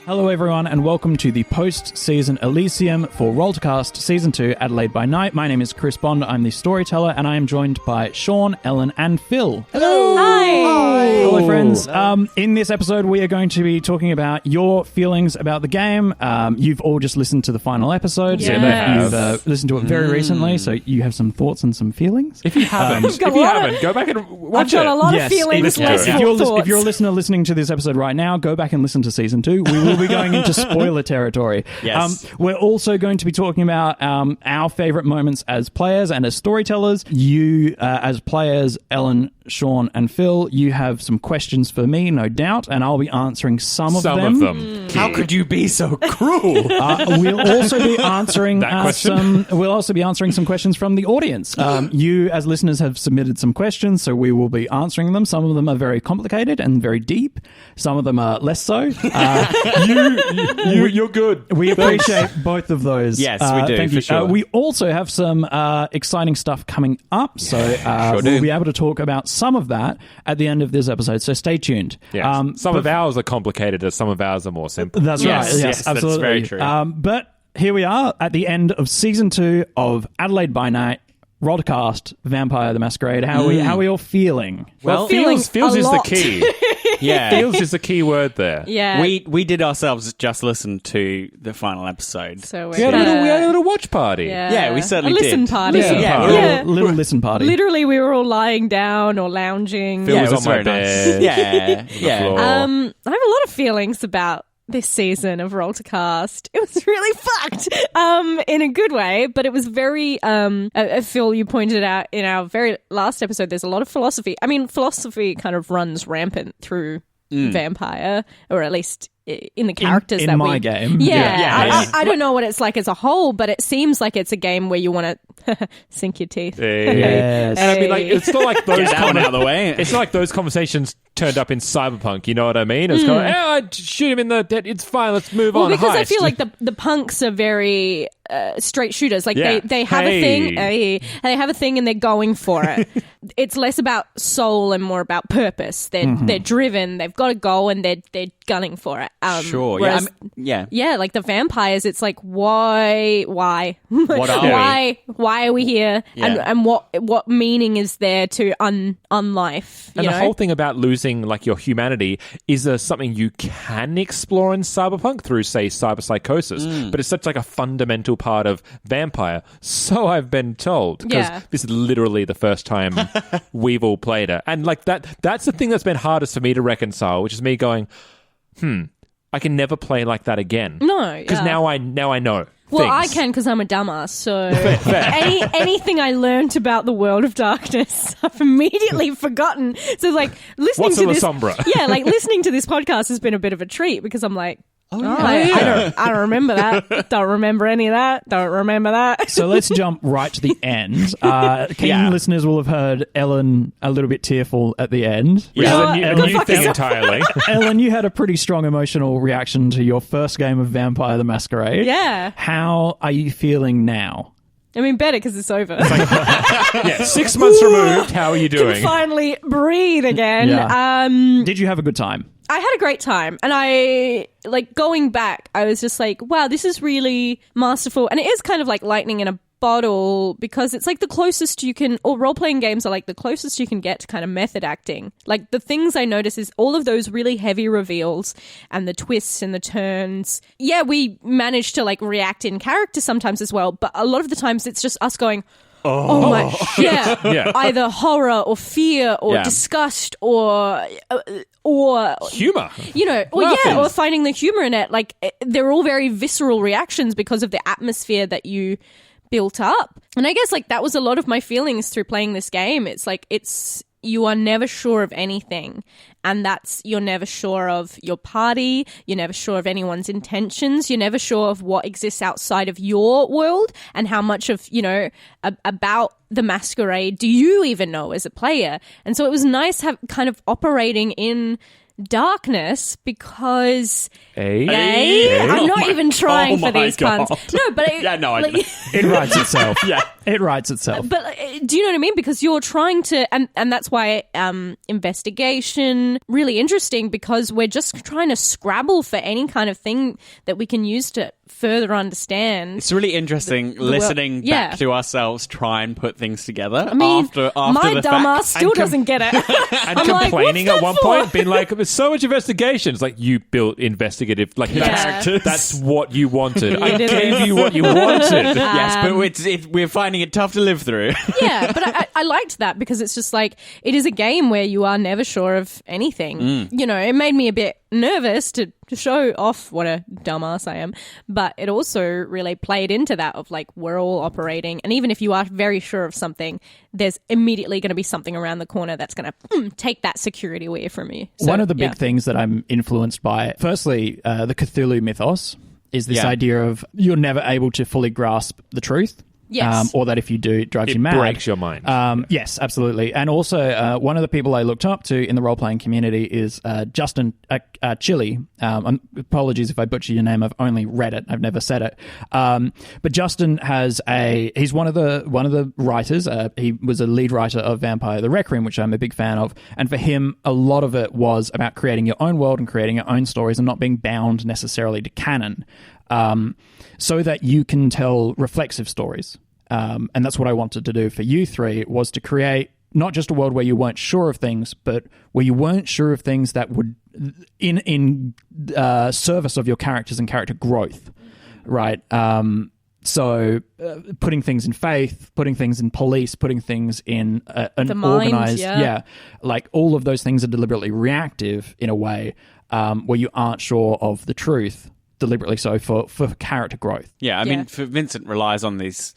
Hello everyone and welcome to the post-season Elysium for Roll2Cast Season 2 Adelaide by Night. My name is Chris Bond, I'm the storyteller, and I am joined by Sean, Ellen and Phil. Hello! Hi! Hello friends. In this episode we are going to be talking about your feelings about the game. You've all just listened to the final episode, so you've listened to it very recently, so you have some thoughts and some feelings. If you haven't, go back and watch it. I've got a lot of feelings, less thoughts. If you're a listener listening to this episode right now, go back and listen to Season 2. We will be going into spoiler territory. Yes. We're also going to be talking about our favourite moments as players and as storytellers. You, as players, Ellen, Sean and Phil, you have some questions for me, no doubt, and I'll be answering some of them. How could you be so cruel? We'll also be answering that question. We'll also be answering some questions from the audience. You, as listeners, have submitted some questions, so we will be answering them. Some of them are very complicated and very deep. Some of them are less so. You're good. We appreciate both of those. Yes, we do. Thank for you. sure. We also have some exciting stuff coming up, so we'll be able to talk about some of that at the end of this episode. So stay tuned. Yes. Some of ours are complicated, as some of ours are more simple. That's right. Yes, absolutely. That's very true. But here we are at the end of Season 2 of Adelaide by Night. Roll2Cast, Vampire the Masquerade. How are we all feeling? Well, feeling feels a is lot. the key. Yeah. Feels is the key word there. Yeah. We did ourselves just listen to the final episode. So We had a little watch party. Yeah, we certainly a listen did. party. Listen Yeah, party. we're Little listen party. Literally, we were all lying down or lounging. Phil Yeah, was it was on my very nice. bed. Yeah, the yeah. floor. I have a lot of feelings about this season of Roll2Cast. It was really fucked in a good way, but it was very Phil, you pointed out in our very last episode, there's a lot of philosophy. I mean, philosophy kind of runs rampant through Vampire, or at least in the characters in my game. Yeah. I don't know what it's like as a whole, but it seems like it's a game where you want to sink your teeth. Yes. And I mean, like, it's not like those Get that one out of the way. It's not like those conversations turned up in Cyberpunk. You know what I mean? It's kind of, I'd shoot him in the dead. It's fine. Let's move on. Because I Heist. feel like the punks are very straight shooters. Like Yeah. they have a thing. They have a thing and they're going for it. It's less about soul and more about purpose. They're driven. They've got a goal and they're gunning for it. Sure. Whereas, Yeah. like the vampires, it's like why? What are why are we here? Yeah. And what meaning is there to unlife? And the whole thing about losing, like, your humanity is something you can explore in Cyberpunk through, say, cyberpsychosis. But it's such like a fundamental part of Vampire. So I've been told. Because this is literally the first time we've all played it. And like that's the thing that's been hardest for me to reconcile, which is me going, I can never play like that again. No. Because now I know. Well, things. I can because I'm a dumbass. So anything I learned about the world of darkness, I've immediately forgotten. So like listening What's to a this, Lasombra? like listening to this podcast has been a bit of a treat because I'm like, yeah. I don't remember that. Don't remember any of that. Don't remember that. So let's jump right to the end. Keen listeners will have heard Ellen a little bit tearful at the end. Which is a Go new fuck thing yourself. entirely. Ellen, you had a pretty strong emotional reaction to your first game of Vampire the Masquerade. Yeah. How are you feeling now? I mean, better because it's over. 6 months removed. How are you Can doing? finally breathe again. Yeah. Did you have a good time? I had a great time, and I, like, going back, I was just like, wow, this is really masterful, and it is kind of like lightning in a bottle, because it's like the closest you can, or role-playing games are like the closest you can get to kind of method acting. Like, the things I notice is all of those really heavy reveals, and the twists and the turns. Yeah, we manage to, like, react in character sometimes as well, but a lot of the times it's just us going, oh my shit. Yeah. Either horror or fear or disgust or Humor. you know, or finding the humor in it. Like, they're all very visceral reactions because of the atmosphere that you built up. And I guess, like, that was a lot of my feelings through playing this game. It's like, you are never sure of anything, and you're never sure of your party, you're never sure of anyone's intentions, you're never sure of what exists outside of your world, and how much of, about the Masquerade do you even know as a player. And so it was nice kind of operating in darkness, because I'm not even trying for these puns. No, but I it didn't. It writes itself. It writes itself. But do you know what I mean? Because you're trying to, and that's why investigation really interesting, because we're just trying to scrabble for any kind of thing that we can use to further understand. It's really interesting listening back to ourselves try and put things together. I mean, after my the dumbass fact. still doesn't get it. And complaining at one point, being like, there's so much investigation. It's like, you built investigative, like that's what you wanted. I gave you what you wanted. Yes, but we're finding it tough to live through. Yeah, but I liked that because it's just like, it is a game where you are never sure of anything. You know, it made me a bit nervous to show off what a dumbass I am, but it also really played into that of like, we're all operating, and even if you are very sure of something, there's immediately going to be something around the corner that's going to take that security away from you. So, one of the big things that I'm influenced by, firstly, the Cthulhu mythos, is this idea of you're never able to fully grasp the truth. Yes. Or that if you do, it drives It you mad. breaks your mind. Yes, absolutely. And also, one of the people I looked up to in the role-playing community is Justin Chili. Apologies if I butcher your name. I've only read it. I've never said it. But Justin he's one of the writers. He was a lead writer of Vampire the Requiem, which I'm a big fan of. And for him, a lot of it was about creating your own world and creating your own stories and not being bound necessarily to canon. So that you can tell reflexive stories. And that's what I wanted to do for you three, was to create not just a world where you weren't sure of things, but where you weren't sure of things that would, in service of your characters and character growth, right? So putting things in faith, putting things in police, putting things in an organized... like all of those things are deliberately reactive in a way where you aren't sure of the truth. Deliberately so for character growth. Yeah, I mean, for Vincent relies on these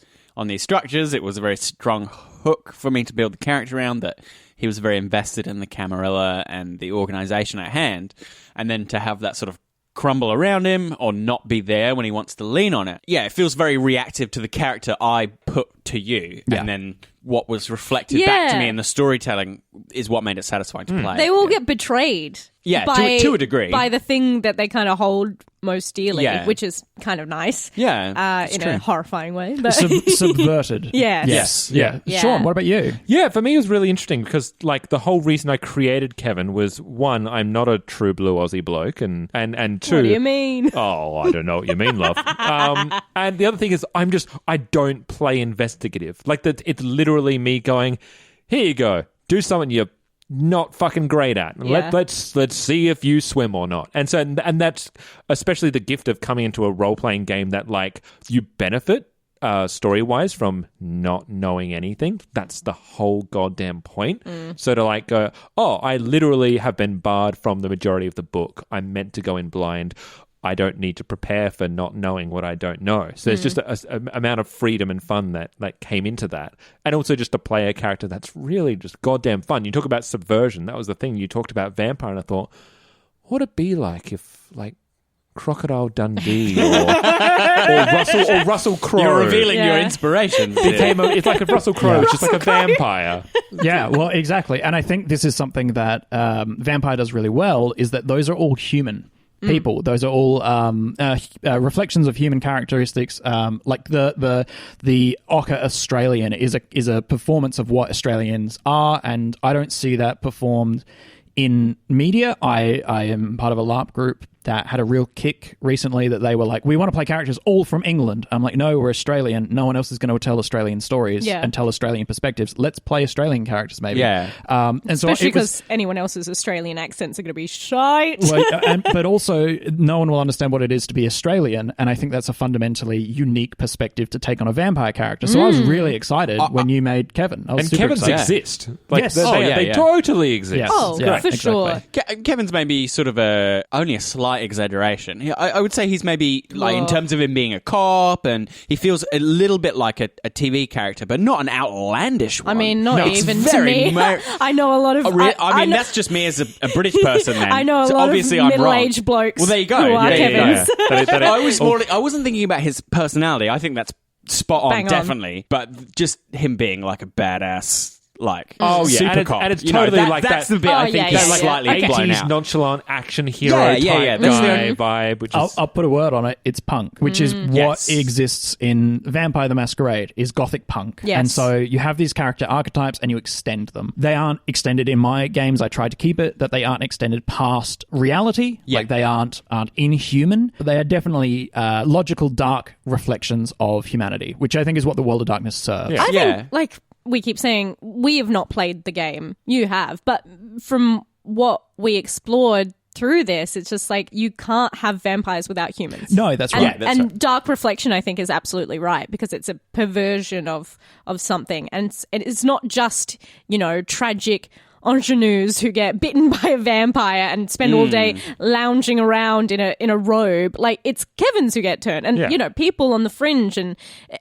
structures. It was a very strong hook for me to build the character around, that he was very invested in the Camarilla and the organization at hand, and then to have that sort of crumble around him or not be there when he wants to lean on it. Yeah, it feels very reactive to the character I put to you, and then what was reflected back to me in the storytelling is what made it satisfying to play. They all get betrayed. Yeah, by, to a degree. By the thing that they kind of hold most dearly, which is kind of nice. Yeah, in a horrifying way. But Subverted. Yes. Yeah. Sean, what about you? Yeah, for me it was really interesting because like the whole reason I created Kevin was, one, I'm not a true blue Aussie bloke, and two, what do you mean? Oh, I don't know what you mean, love. And the other thing is I don't play investigative. Like that, it's literally me going, here you go, do something you're not fucking great at. Let's see if you swim or not. And so and that's especially the gift of coming into a role-playing game that like you benefit story-wise from not knowing anything. That's the whole goddamn point. So to like go, oh, I literally have been barred from the majority of the book. I'm meant to go in blind. I don't need to prepare for not knowing what I don't know. So there's just an amount of freedom and fun that like came into that. And also just to play a character that's really just goddamn fun. You talk about subversion. That was the thing. You talked about vampire, and I thought, what would it be like if like Crocodile Dundee or Russell Crowe? You're revealing your inspiration. It's like a Russell Crowe, just like a vampire. Yeah, well, exactly. And I think this is something that Vampire does really well, is that those are all human people. Those are all reflections of human characteristics. Like the Ochre Australian is a performance of what Australians are, and I don't see that performed in media. I am part of a LARP group that had a real kick recently that they were like, we want to play characters all from England. I'm like, no, we're Australian. No one else is going to tell Australian stories and tell Australian perspectives. Let's play Australian characters, maybe. Yeah. And especially because anyone else's Australian accents are going to be shite. But also, no one will understand what it is to be Australian, and I think that's a fundamentally unique perspective to take on a vampire character. So I was really excited when you made Kevin. I was super Kevin's excited. exist. Like, yes. They totally exist. Yes. Oh, Yeah, for exactly. sure. Kevin's maybe sort of only a slight exaggeration. I would say he's maybe like in terms of him being a cop, and he feels a little bit like a TV character, but not an outlandish one. I mean, not even to very me. I know a lot of... I mean, that's just me as a British person then. I know a so lot obviously of I'm wrong. middle-aged blokes Well, there you go. who are Kevins. I wasn't thinking about his personality. I think that's spot on, Bang on. definitely. But just him being like a badass like. Oh yeah, super and it's totally like that's that. the bit I think is slightly blown 80s out. nonchalant action hero type guy vibe, which is I'll put a word on it. It's punk, which is what exists in Vampire the Masquerade, is gothic punk. Yes. And so you have these character archetypes and you extend them. They aren't extended in my games. I tried to keep it that they aren't extended past reality. Yeah. Like they aren't inhuman. They are definitely logical, dark reflections of humanity, which I think is what the World of Darkness serves. Yeah. I think, like we keep saying, we have not played the game. You have. But from what we explored through this, it's just like you can't have vampires without humans. No, that's right. And dark reflection, I think, is absolutely right, because it's a perversion of something. And it's not just, tragic ingenues who get bitten by a vampire and spend all day lounging around in a robe. Like, it's Kevins who get turned, and people on the fringe, and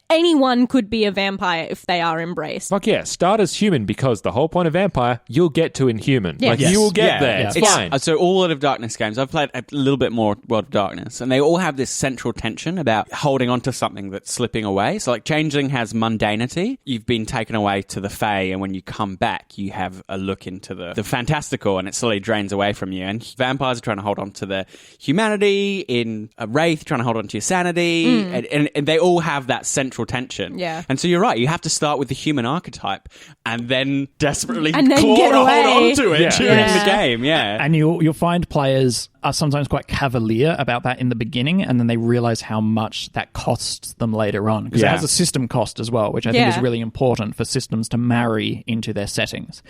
anyone could be a vampire if they are embraced. Fuck yeah, start as human, because the whole point of vampire, you'll get to inhuman. Yes. You will get there. Yeah. It's fine. So all World of Darkness games, I've played a little bit more World of Darkness, and they all have this central tension about holding on to something that's slipping away. So like Changeling has mundanity. You've been taken away to the Fae, and when you come back, you have a look into the fantastical, and it slowly drains away from you. And vampires are trying to hold on to their humanity, in a Wraith trying to hold on to your sanity, and they all have that central tension. Yeah. And so you're right, you have to start with the human archetype and then desperately And then claw get to hold away. on to it during Yeah. the game. Yeah. And you'll find players are sometimes quite cavalier about that in the beginning, and then they realize how much that costs them later on, because it has a system cost as well, which I think is really important for systems to marry into their settings.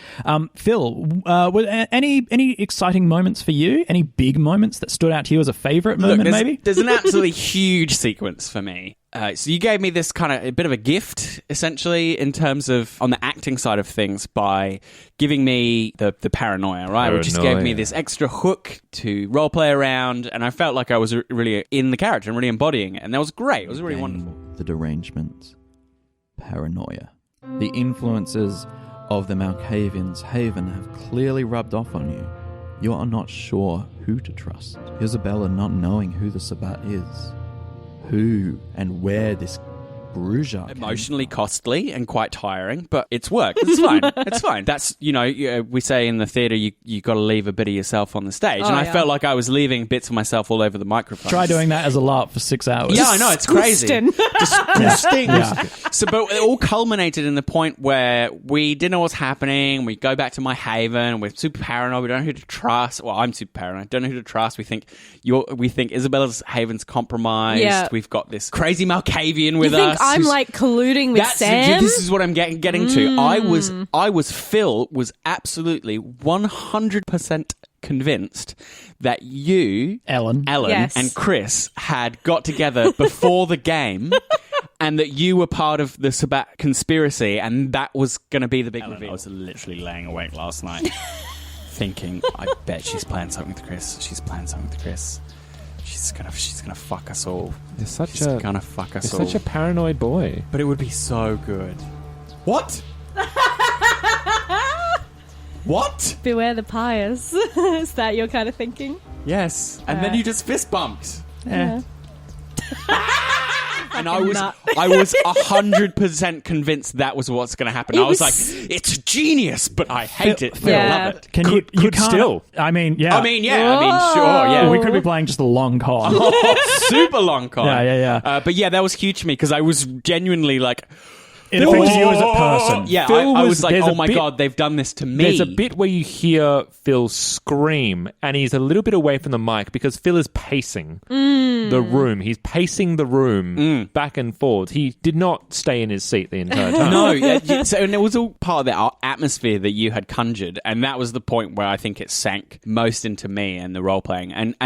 Phil, were any exciting moments for you? Any big moments that stood out to you as a favorite moment, maybe? There's an absolutely huge sequence for me. So you gave me this kind of a bit of a gift, essentially, in terms of on the acting side of things, by giving me the paranoia, right? Which just gave me this extra hook to roleplay around, and I felt like I was really in the character and really embodying it, and that was great. It was really wonderful. The derangements, paranoia, the influences of the Malkavian's haven have clearly rubbed off on you. You are not sure who to trust. Isabella not knowing who the Sabbat is, who and where this Bruja came Emotionally from. costly and quite tiring, but it's work. It's fine. It's fine. That's, we say in the theatre, you got to leave a bit of yourself on the stage. And I felt like I was leaving bits of myself all over the microphone. Try doing that as a LARP for 6 hours. Yeah, I know, it's crazy. Disgusting. Yeah. So, but it all culminated in the point where we didn't know what's happening. We go back to my haven. We're super paranoid. We don't know who to trust. Well, I'm super paranoid. Don't know who to trust. We think Isabella's haven's compromised. Yeah. We've got this crazy Malkavian with You think us. I'm like colluding with Sam? This is what I'm getting to. Phil was absolutely 100% convinced that you, Ellen, Yes. and Chris had got together before the game, and that you were part of the Sabbat conspiracy, and that was going to be the big reveal. I was literally laying awake last night thinking, I bet she's playing something with Chris. She's playing something with Chris. She's gonna fuck us all. You're such gonna fuck us all. such a paranoid boy. But it would be so good. What? What? Beware the pyres. Is that your kind of thinking? Yes. And then you just fist bumped. Yeah. And I was 100% convinced that was what's going to happen. I was like, it's genius, but I hate it. Phil, I love it. You Could can't still. I mean, yeah. Sure, yeah. We could be playing just a long con. Super long con. Yeah. But yeah, that was huge to me because I was genuinely like... It affects you as a person. Yeah, Phil I was- was like, there's oh a my bit- God, they've done this to me. There's a bit where you hear Phil scream, and he's a little bit away from the mic because Phil is pacing the room. He's pacing the room back and forth. He did not stay in his seat the entire time. No, and it was all part of the atmosphere that you had conjured, and that was the point where I think it sank most into me and the role playing. And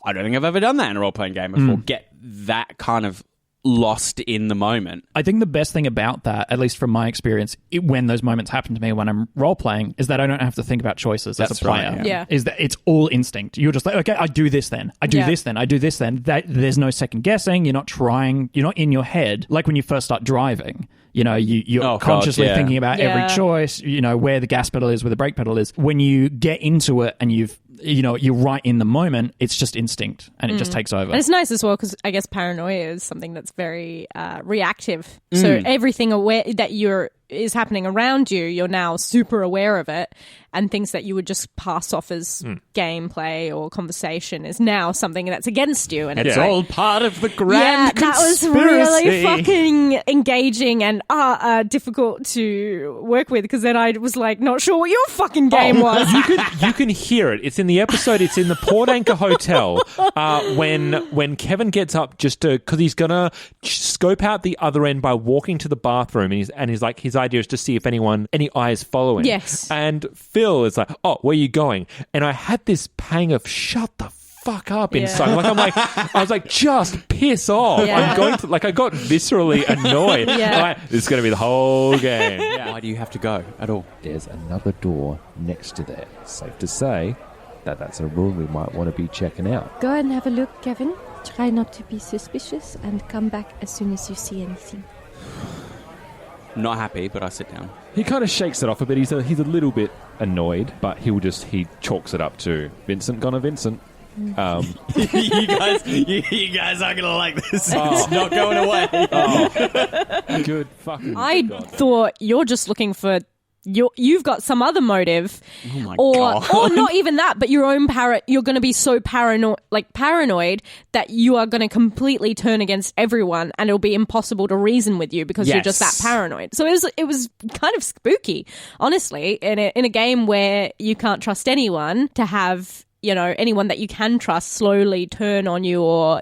I don't think I've ever done that in a role playing game before. Get that kind of lost in the moment. I think the best thing about that, at least from my experience, when those moments happen to me when I'm role-playing, is that I don't have to think about choices as That's a player. right, yeah. Is that it's all instinct. You're just like, okay, I do this then. I do Yeah. this then. I do this then. There's no second guessing. You're not trying. You're not in your head. Like when you first start driving. You're Oh, God, consciously yeah. thinking about Yeah. every choice, where the gas pedal is, where the brake pedal is. When you get into it and you're right in the moment, it's just instinct and it just takes over. And it's nice as well because I guess paranoia is something that's very reactive. So everything that you're is happening around you, you're now super aware of it, and things that you would just pass off as gameplay or conversation is now something that's against you. And It's all part of the grand that was really fucking engaging and difficult to work with, because then I was like not sure what your fucking game was. You can hear it. It's in the episode. It's in the Port Anchor Hotel when Kevin gets up just to, because he's gonna scope out the other end by walking to the bathroom, and he's like, his idea is to see if any eyes follow him. Yes. And Phil is like, oh, where are you going? And I had this pang of shut the fuck up inside. I was like, just piss off. Yeah. I'm going to, I got viscerally annoyed. This is going to be the whole game. Why do you have to go at all? There's another door next to there. Safe to say that that's a room we might want to be checking out. Go and have a look, Kevin. Try not to be suspicious and come back as soon as you see anything. Not happy, but I sit down. He kind of shakes it off a bit. He's a little bit annoyed, but he chalks it up to Vincent gonna Vincent. You guys aren't gonna like this. It's not going away. Good fucking I God. thought you're just looking for you've got some other motive, Oh my or God. not even that, but your own you're going to be so paranoid that you are going to completely turn against everyone, and it'll be impossible to reason with you because you're just that Yes. paranoid. So it was kind of spooky, honestly, in a game where you can't trust anyone, to have anyone that you can trust slowly turn on you, or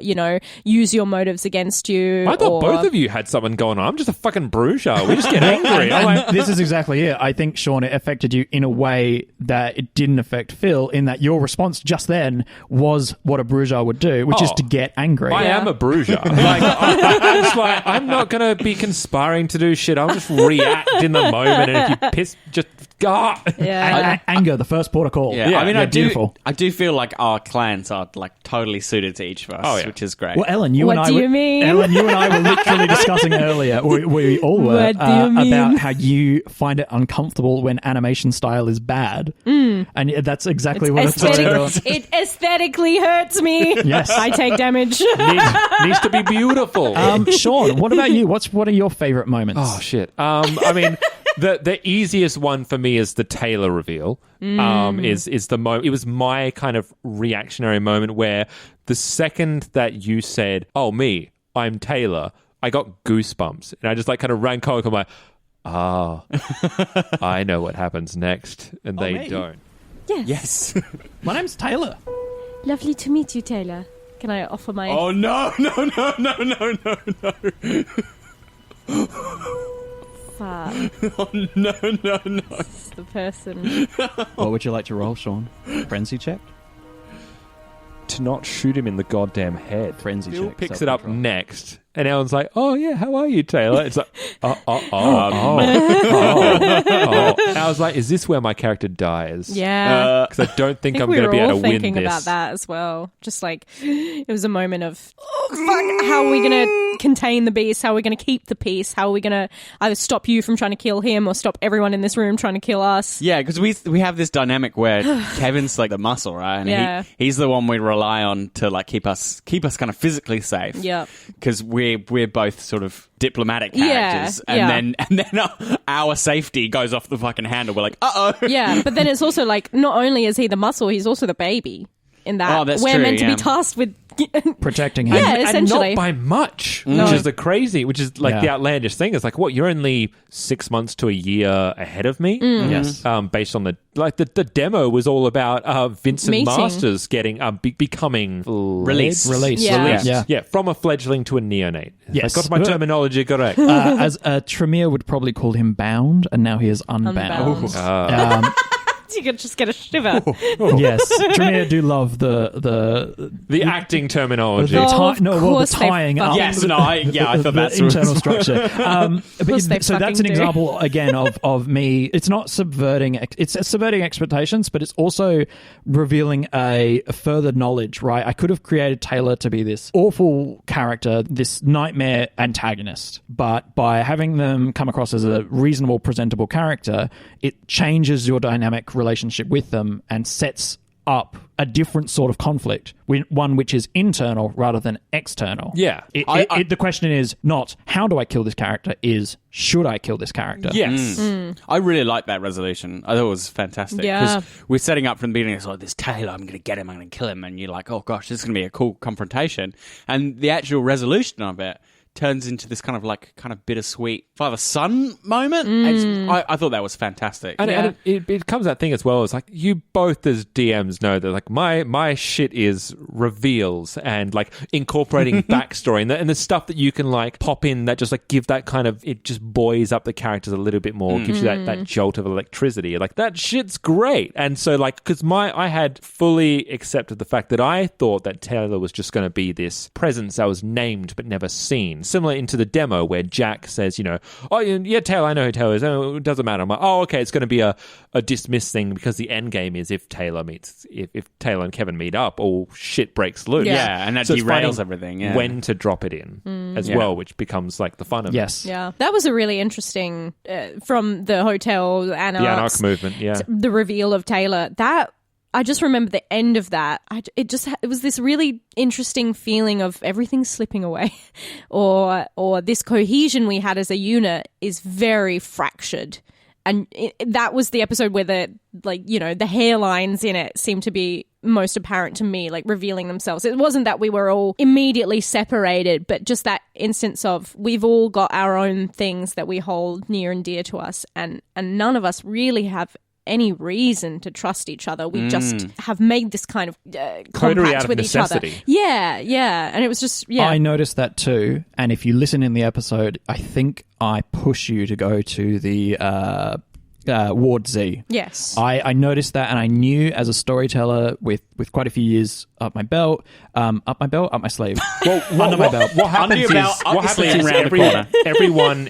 use your motives against you. I thought both of you had something going on. I'm just a fucking bruiser. We just get angry. I'm like, This is exactly it. I think, Sean, it affected you in a way that it didn't affect Phil, in that your response just then was what a bruiser would do, which is to get angry. I am a bruiser. I'm just like, I'm not going to be conspiring to do shit. I'll just react in the moment, and if you piss, just Anger, the first port of call. Yeah, I mean, beautiful. I do feel like our clans are totally suited to each of us, which is great. Well, Ellen, you What and I do were, you mean? Ellen, you and I were literally discussing earlier. We all were What do you mean? about how you find it uncomfortable when animation style is bad, and that's exactly what it's about. It aesthetically hurts me. Yes. I take damage. needs to be beautiful. Sean, what about you? What are your favorite moments? Oh shit. I mean, the easiest one for me is the Taylor reveal. Is the moment. It was my kind of reactionary moment where the second that you said, "Oh, me, I'm Taylor," I got goosebumps, and I just kind of ran comical. I'm like, I know what happens next, and they me? don't. Yes. My name's Taylor. Lovely to meet you, Taylor. Can I offer my... Oh, no. Fuck. Oh, no. It's the person. What would you like to roll, Sean? Frenzy check? To not shoot him in the goddamn head. Frenzy Phil check. picks it up self-control. next, and Ellen's like, "Oh yeah, how are you, Taylor?" It's like, oh. I was like, "Is this where my character dies?" Yeah. Because I don't think I I'm think we going to were be able all to win thinking this. about that as well. Just it was a moment of, oh, fuck, how are we going to contain the beast? How are we going to keep the peace? How are we going to either stop you from trying to kill him or stop everyone in this room trying to kill us? Yeah, because we have this dynamic where Kevin's like the muscle, right? And Yeah. he's the one we rely on to keep us kind of physically safe. Yeah. Because we're both sort of diplomatic Yeah, characters, yeah. and then our safety goes off the fucking handle. We're like, uh oh. Yeah, but then it's also not only is he the muscle, he's also the baby in that. Oh, that's we're true, meant to yeah. be tasked with... Protecting him. Yeah, And essentially. not by much, No. which is the outlandish thing. It's like, what, you're only 6 months to a year ahead of me? Yes. Based on the demo was all about Vincent Meeting. Masters getting Release. becoming Yeah. released. Yeah, from a fledgling to a neonate. Yes. I got my terminology correct. As Tremere would probably call him bound, and now he is unbound. Unbound. You could just get a shiver. Yes, Tremere do love the acting terminology. Oh, the of course they tying up. fucking- Yes, no, I thought the that's internal structure. course they So that's fucking an do. example again of me. It's not subverting. It's subverting expectations, but it's also revealing a further knowledge. Right? I could have created Taylor to be this awful character, this nightmare antagonist, but by having them come across as a reasonable, presentable character, it changes your dynamic relationship with them and sets up a different sort of conflict, one which is internal rather than external. Yeah. The question is not, how do I kill this character, is, should I kill this character? Yes. I really like that resolution. I thought it was fantastic. Yeah. Because we're setting up from the beginning, it's like, this Taylor, I'm going to get him, I'm going to kill him. And you're like, oh gosh, this is going to be a cool confrontation. And the actual resolution of it turns into this kind of bittersweet father-son moment. I thought that was fantastic. And it comes that thing as well. It's like, you both as DMs know that like my shit is reveals and like incorporating backstory and the stuff that you can like pop in that just like give that kind of, it just buoys up the characters a little bit more, gives you that jolt of electricity. Like, that shit's great. And so like, because I had fully accepted the fact that I thought that Taylor was just going to be this presence that was named but never seen. Similar into the demo where Jack says, oh, yeah, Taylor, I know who Taylor is. Oh, it doesn't matter. I'm like, oh, okay, it's going to be a dismissed thing because the end game is if Taylor and Kevin meet up, all shit breaks loose. Yeah, and that so derails everything. Yeah. When to drop it in as well, which becomes like the fun of it. Yes. Yeah, that was a really interesting from the hotel The Anarch movement, yeah. The reveal of Taylor. That I just remember the end of that. It was this really interesting feeling of everything slipping away, or this cohesion we had as a unit is very fractured. And that was the episode where the hairlines in it seemed to be most apparent to me, like revealing themselves. It wasn't that we were all immediately separated, but just that instance of we've all got our own things that we hold near and dear to us, and none of us really have any reason to trust each other. We just have made this kind of compact with each other. Yeah. And it was just, I noticed that too. And if you listen in the episode, I think I push you to go to the Ward Z. Yes. I noticed that, and I knew as a storyteller with quite a few years up my sleeve. Well, under my belt. What happens is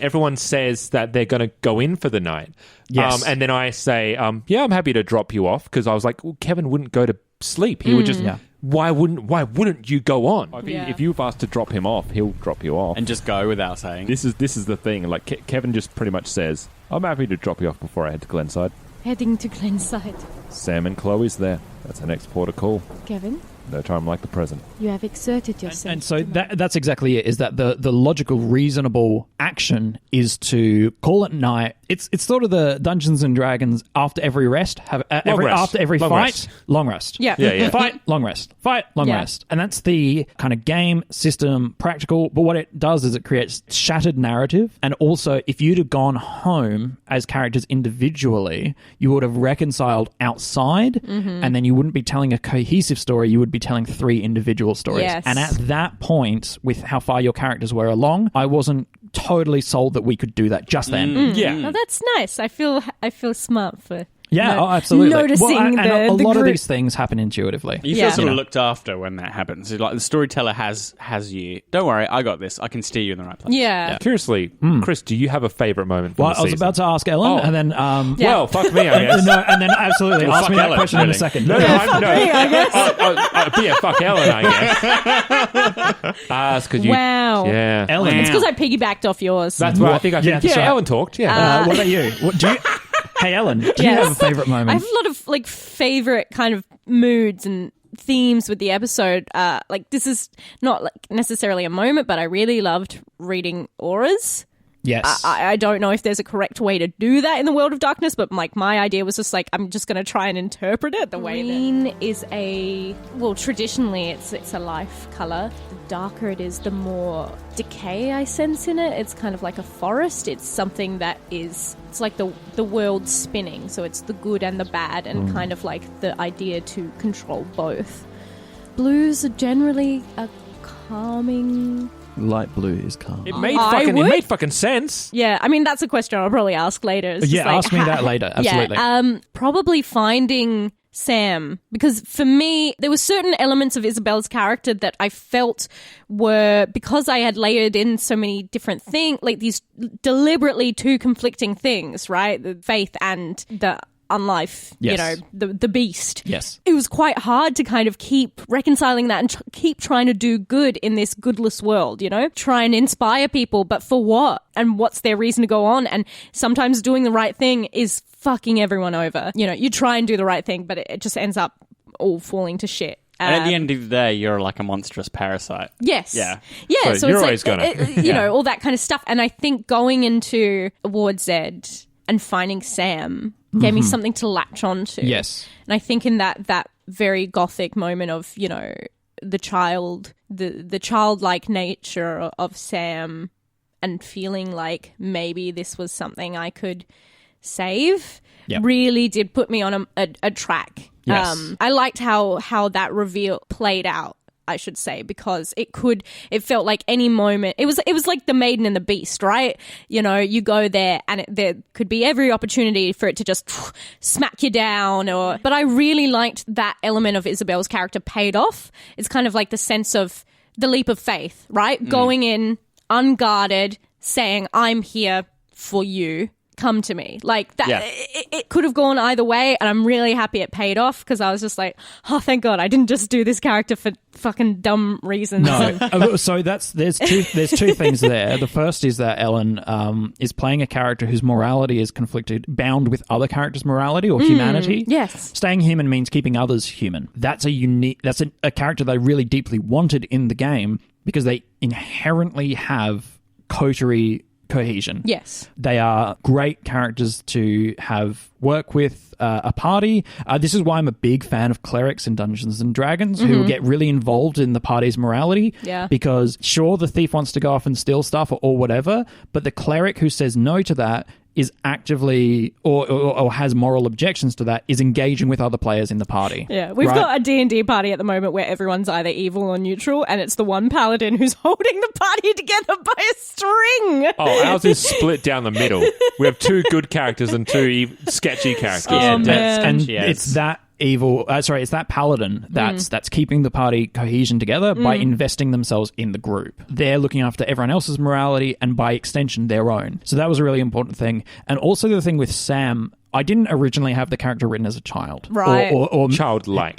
everyone says that they're going to go in for the night. Yes. And then I say, yeah, I'm happy to drop you off, because I was like, well, Kevin wouldn't go to sleep. He would just... Yeah. Why wouldn't you go on? If you've asked to drop him off, he'll drop you off and just go without saying. This is the thing. Like Kevin just pretty much says, "I'm happy to drop you off before I head to Glenside." Heading to Glenside. Sam and Chloe's there. That's the next port of call. Kevin? No time like the present. You have exerted yourself. And so that's exactly it, is that the logical, reasonable action is to call it night. It's sort of the Dungeons and Dragons after every rest, after every fight, long rest. Yeah. Fight, long rest. Fight, long rest. And that's the kind of game system, practical. But what it does is it creates shattered narrative. And also, if you'd have gone home as characters individually, you would have reconciled outside, and then you wouldn't be telling a cohesive story. You would be telling 3 individual stories. Yes. And at that point, with how far your characters were along, I wasn't totally sold that we could do that just then. Oh, that's nice. I feel smart for absolutely. noticing a lot group. of these things happen intuitively. You feel sort of looked after when that happens. Like the storyteller has you. Don't worry, I got this. I can steer you in the right place. Yeah. Curiously, Chris, do you have a favourite moment from Well, the I was season? about to ask Ellen, and then Well, fuck me, I guess. and then absolutely ask me that Ellen, question in a really. second. No, fuck Ellen, I guess. Because you, Wow. yeah, Ellen. It's because I piggybacked off yours. that's what I think. Yeah, that's right. Ellen talked. What about you? Hey, Ellen, do you have a favourite moment? I have a lot of like favorite kind of moods and themes with the episode. Like this is not like necessarily a moment, but I really loved reading auras. Yes. I don't know if there's a correct way to do that in the world of darkness, but like my idea was just like I'm just going to try and interpret it the way green is traditionally it's a life color. The darker it is, the more decay I sense in it. It's kind of like a forest. It's something that it's like the world spinning, so it's the good and the bad, and kind of like the idea to control both. Blues are generally a calming. Light blue is calm. It made fucking sense. Yeah, I mean, that's a question I'll probably ask later. It's just like, ask me that later. Absolutely. Yeah, probably finding Sam, because for me, there were certain elements of Isabel's character that I felt were, because I had layered in so many different things, like these deliberately 2 conflicting things, right? The faith and the unlife, Yes. the beast. Yes. It was quite hard to kind of keep reconciling that and keep trying to do good in this goodless world, try and inspire people, but for what? And what's their reason to go on? And sometimes doing the right thing is fucking everyone over. You try and do the right thing, but it just ends up all falling to shit. And at the end of the day, you're like a monstrous parasite. Yes. Yeah. Yeah. So So, you're it's always like, gonna- you know, all that kind of stuff. And I think going into Ward's End and finding Sam gave me something to latch onto. Yes. And I think in that very gothic moment of, you know, the childlike nature of Sam and feeling like maybe this was something I could save really did put me on a track. Yes. I liked how that reveal played out, I should say, because it felt like any moment. It was like the Maiden and the Beast, right? You know, you go there and there could be every opportunity for it to just smack you down. But I really liked that element of Isabel's character paid off. It's kind of like the sense of the leap of faith, right? Going in unguarded, saying, I'm here for you. Come to me. Like that. Yeah. It could have gone either way, and I'm really happy it paid off because I was just like, oh, thank God I didn't just do this character for fucking dumb reasons. No. So there's two things there. The first is that Ellen is playing a character whose morality is conflicted, bound with other characters' morality or humanity. Yes. Staying human means keeping others human. That's a character that I really deeply wanted in the game because they inherently have coterie cohesion. Yes. They are great characters to have work with a party. This is why I'm a big fan of clerics in Dungeons and Dragons who get really involved in the party's morality. Yeah. Because sure, the thief wants to go off and steal stuff or whatever, but the cleric who says no to that is actively or has moral objections to that is engaging with other players in the party. Yeah, we've right? got a D&D party at the moment where everyone's either evil or neutral, and it's the one paladin who's holding the party together by a string. Oh, ours is split down the middle. We have two good characters and two sketchy characters. Oh, man. And Yes. it's that evil. It's that paladin that's keeping the party cohesion together by investing themselves in the group. They're looking after everyone else's morality and by extension their own. So that was a really important thing. And also the thing with Sam, I didn't originally have the character written as a child, Right. Or Childlike.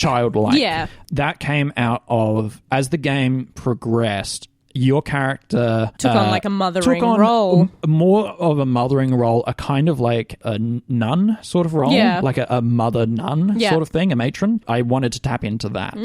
Yeah, that came out of as the game progressed. Your character Took on like a mothering took on role. more of a mothering role, a kind of like a nun sort of role, Yeah. like a mother nun Yeah. sort of thing, a matron. I wanted to tap into that.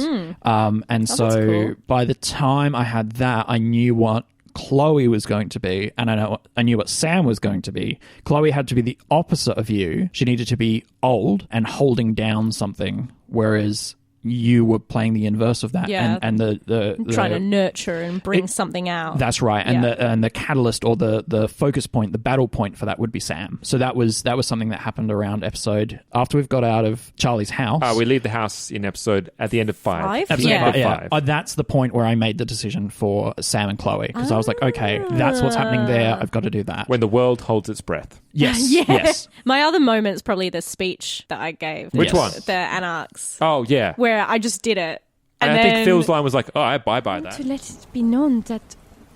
And so that's cool. by the time I had that, I knew what Chloe was going to be, and I knew what Sam was going to be. Chloe had to be the opposite of you. She needed to be old and holding down something, whereas you were playing the inverse of that. Yeah. And the Trying to nurture and bring something out. that's right, and Yeah. the catalyst or the focus point, the battle point for that would be Sam. So that was something that happened around episode after we've got out of Charlie's house. We leave the house in episode at the end of 5. Five? Yeah. Five. That's the point where I made the decision for Sam and Chloe because I was like, okay, that's what's happening there. I've got to do that. When the world holds its breath. Yes, Yeah. yes. My other moment's probably the speech that I gave. Which one? The Anarchs. Oh, yeah. Where I just did it. And I then, think Phil's line was like, oh, I buy To that. let it be known that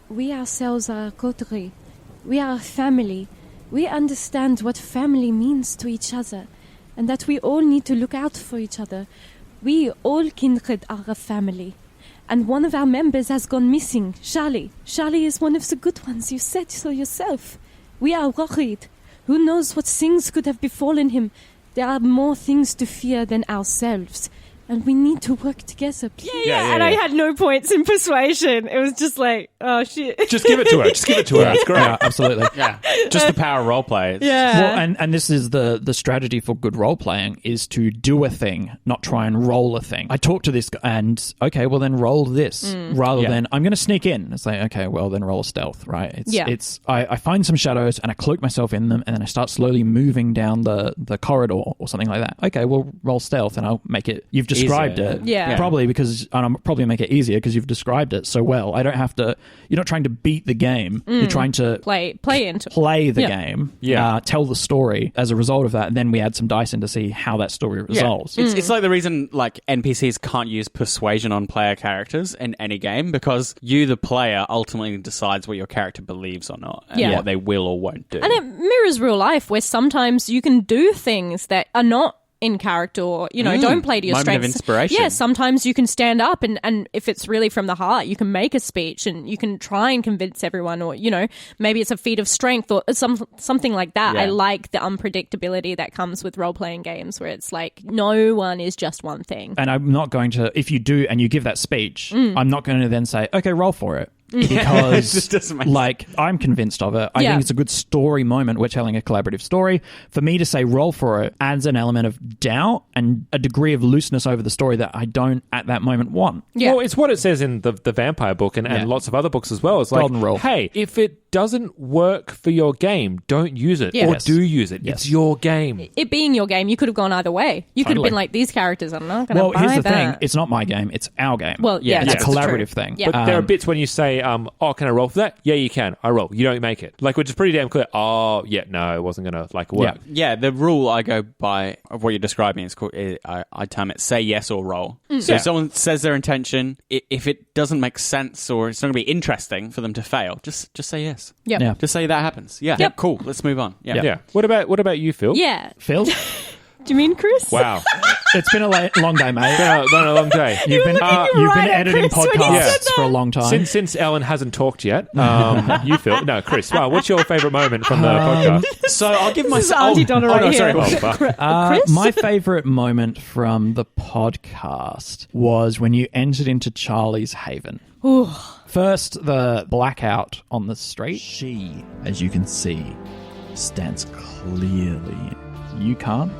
we ourselves are a coterie. We are a family. We understand what family means to each other, and that we all need to look out for each other. We, all kindred, are a family. And one of our members has gone missing, Charlie. Charlie is one of the good ones, you said so yourself. We are worried. Who knows what things could have befallen him? There are more things to fear than ourselves. And we need to work together, please. Yeah, and I had no points in persuasion. It was just like, oh shit. Just give it to her. Just give it to her. It's great. Yeah, absolutely. Yeah, just the power of role play. Yeah. Well, and this is the strategy for good role playing is to do a thing, not try and roll a thing. I talked to this guy and okay, well then roll this rather than I'm going to sneak in. It's like okay, well then roll stealth, right? It's I find some shadows and I cloak myself in them and then I start slowly moving down the corridor or something like that. Okay, well roll stealth and I'll make it. You've described Easier. it, Yeah. Probably because and I'll probably make it easier because you've described it so well. I don't have to. You're not trying to beat the game. You're trying to Play into play the Yeah. game, Yeah. tell the story as a result of that, and then we add some dice in to see how that story resolves. It's like the reason like NPCs can't use persuasion on player characters in any game because you, the player, ultimately decides what your character believes or not and Yeah. what they will or won't do. And it mirrors real life where sometimes you can do things that are not in character or, don't play to your Moment strengths. of inspiration. Yeah, sometimes you can stand up and if it's really from the heart, you can make a speech and you can try and convince everyone or, maybe it's a feat of strength or something like that. Yeah. I like the unpredictability that comes with role-playing games where it's like no one is just one thing. And I'm not going to, if you do and you give that speech, I'm not going to then say, okay, roll for it. It Because, just doesn't make like, I'm convinced of it. I think it's a good story moment. We're telling a collaborative story. For me to say roll for it adds an element of doubt and a degree of looseness over the story that I don't at that moment want. Yeah. Well, it's what it says in the vampire book and lots of other books as well. It's like, Golden rule. hey, if it doesn't work for your game, don't use it. Yeah. Or Yes. do use it. Yes. It's your game. It being your game, you could have gone either way. You could have Totally. been like, these characters, I'm not going to Well, buy here's the that. thing. It's not my game. It's our game. Well, yeah, it's that's a collaborative true. thing. Yeah. But there are bits when you say, oh, can I roll for that? Yeah, you can. I roll. You don't make it. Like, which is pretty damn clear. Oh, yeah, no, it wasn't going to, work. Yeah, the rule I go by of what you're describing is called, I term it say yes or roll. So Yeah. if someone says their intention, if it doesn't make sense or it's not going to be interesting for them to fail, just say yes. Yep. Yeah. Just say that happens. Yeah. Yep. Cool. Let's move on. Yeah. Yeah. What about you, Phil? Yeah. Phil, Do you mean Chris? Wow. it's been a long day, mate. Been a long day. You've been right at editing Chris when you podcasts said that. for a long time. Since Ellen hasn't talked yet, you, Phil. No, Chris. Wow, what's your favourite moment from the podcast? So I'll give This is myself. Auntie Donna right no, here. sorry. Oh, fuck. Chris? My favorite moment from the podcast was when you entered into Charlie's Haven. Ooh. First, the blackout on the street. She, as you can see, stands clearly. You can't.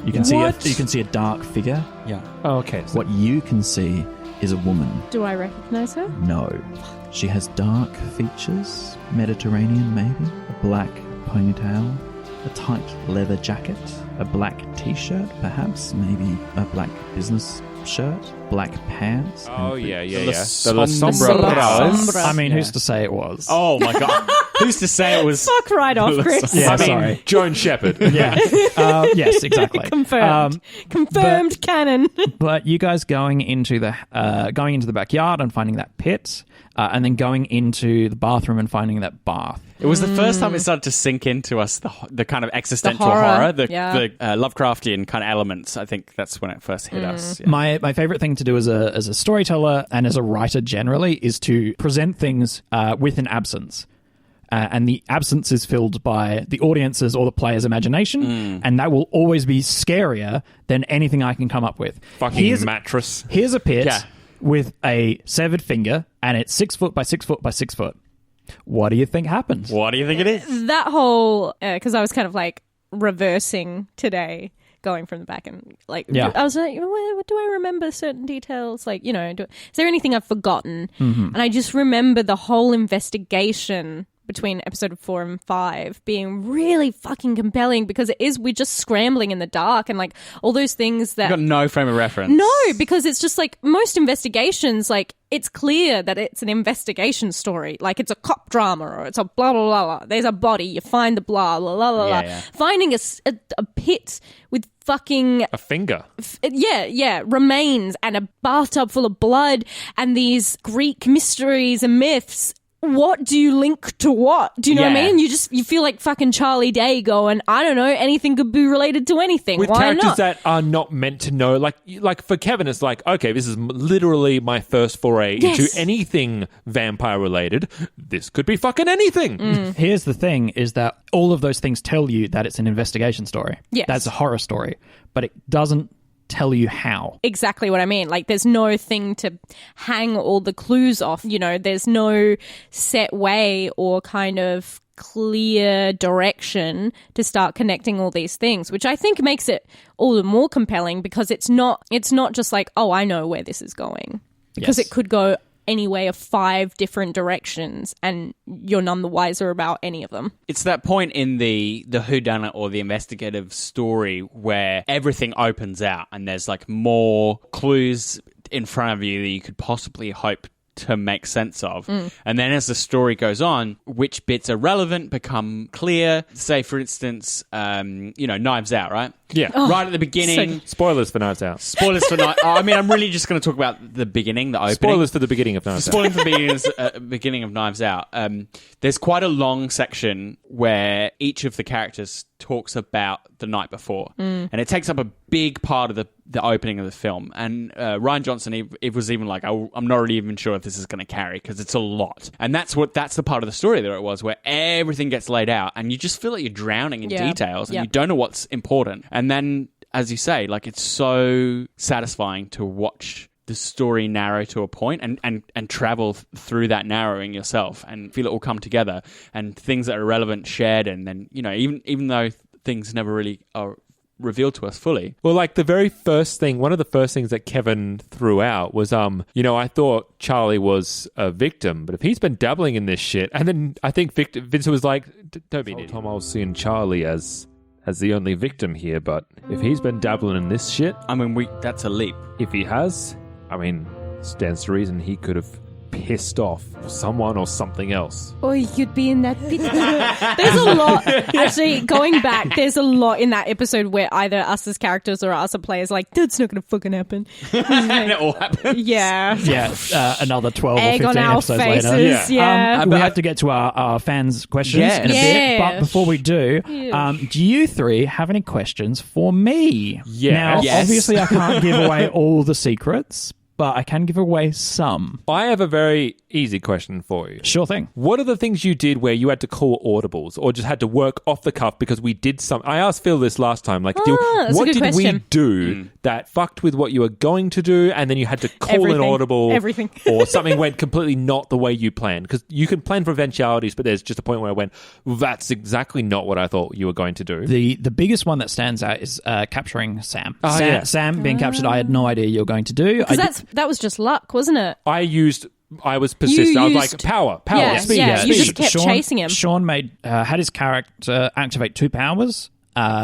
You can see a dark figure. Yeah. Oh, okay. So What you can see is a woman. Do I recognize her? No. She has dark features, Mediterranean maybe, a black ponytail, a tight leather jacket, a black t-shirt perhaps, maybe a black business shirt, black pants. Oh, and yeah. The The sombreros. I mean, who's to say it was? Oh my god. Who's to say it was? Fuck right off, Chris. Yeah, I mean, sorry. Joan Shepherd. Yeah. Yes, exactly. Confirmed. Confirmed canon. But you guys going into the backyard and finding that pit, and then going into the bathroom and finding that bath. It was the first time it started to sink into us the kind of existential horror, the Lovecraftian kind of elements. I think that's when it first hit us. Yeah. My favorite thing to do as a storyteller and as a writer generally is to present things with an absence. And the absence is filled by the audience's or the player's imagination, and that will always be scarier than anything I can come up with. Fucking mattress. Here's a pit Yeah. with a severed finger, and it's 6 foot by 6 foot by 6 foot. What do you think happens? What do you think it is? That whole, because I was kind of like reversing today, going from the back and like, Yeah. I was like, do I remember certain details? Like, is there anything I've forgotten? And I just remember the whole investigation between episode 4 and 5 being really fucking compelling because we're just scrambling in the dark and like all those things that You've got no frame of reference. No, because it's just like most investigations, like it's clear that it's an investigation story. Like it's a cop drama or it's a blah, blah, blah, blah. There's a body, you find the blah, blah, blah, blah, Yeah, blah. yeah. Finding a pit with fucking A finger. remains and a bathtub full of blood and these Greek mysteries and myths. What do you link to what? Do you know what I Yeah. mean? You feel like fucking Charlie Day going, I don't know, anything could be related to anything. With Why characters not? that are not meant to know. Like for Kevin, it's like, okay, this is literally my first foray Yes. into anything vampire related. This could be fucking anything. Here's the thing, is that all of those things tell you that it's an investigation story. Yes. That's a horror story. But it doesn't tell you how. Exactly what I mean. Like, there's no thing to hang all the clues off. There's no set way or kind of clear direction to start connecting all these things, which I think makes it all the more compelling because it's not just like, oh, I know where this is going. Because Yes. it could go any way of 5 different directions and you're none the wiser about any of them. It's that point in the whodunit or the investigative story where everything opens out and there's like more clues in front of you that you could possibly hope to make sense of. And then as the story goes on, which bits are relevant become clear. Say, for instance, Knives Out, right? Yeah. Right at the beginning. Spoilers for Knives Out. Spoilers for Knives I mean, I'm really just going to talk about the beginning, the opening. Spoilers for the beginning of Knives Out. Spoiling for the beginning of Knives Out. There's quite a long section where each of the characters talks about the night before, and it takes up a big part of the opening of the film. And Rian Johnson, it was even like, I'm not really even sure if this is going to carry because it's a lot. And that's the part of the story that it was, where everything gets laid out, and you just feel like you're drowning in details, and you don't know what's important. And then, as you say, like, it's so satisfying to watch the story narrow to a point and travel through that narrowing yourself and feel it all come together, and things that are relevant shared, and then, you know, even though things never really are revealed to us fully. Well, like the very first thing, one of the first things that Kevin threw out was, you know, I thought Charlie was a victim, but if he's been dabbling in this shit, and then I think Vincent was like, don't be an idiot. Tom, I was seeing Charlie as the only victim here, but if he's been dabbling in this shit, I mean, that's a leap. If he has, I mean, stands to reason he could have pissed off someone or something else. Or you'd be in that pit. There's a lot. Actually, going back, there's a lot in that episode where either us as characters or us as players like, that's not going to fucking happen. And it all happens. Yeah. Another 12 Egg or 15 on our episodes faces, later. yeah. We have to get to our fans' questions in a bit. But before we do, do you three have any questions for me? Yes. Now, Yes. obviously, I can't give away all the secrets, but I can give away some. I have a very easy question for you. Sure thing. What are the things you did where you had to call audibles or just had to work off the cuff because we did something? I asked Phil this last time. Like, that's a what good did we question. do that fucked with what you were going to do, and then you had to call Everything. an audible, Everything. or something went completely not the way you planned? Because you can plan for eventualities, but there's just a point where I went, well, that's exactly not what I thought you were going to do. The biggest one that stands out is capturing Sam. Oh, yeah. Sam being captured, I had no idea you were going to do. Because that was just luck, wasn't it? I was persistent. I was like, used- power, Yeah, speed, yeah, speed. you just kept chasing him. Sean had his character activate 2 powers,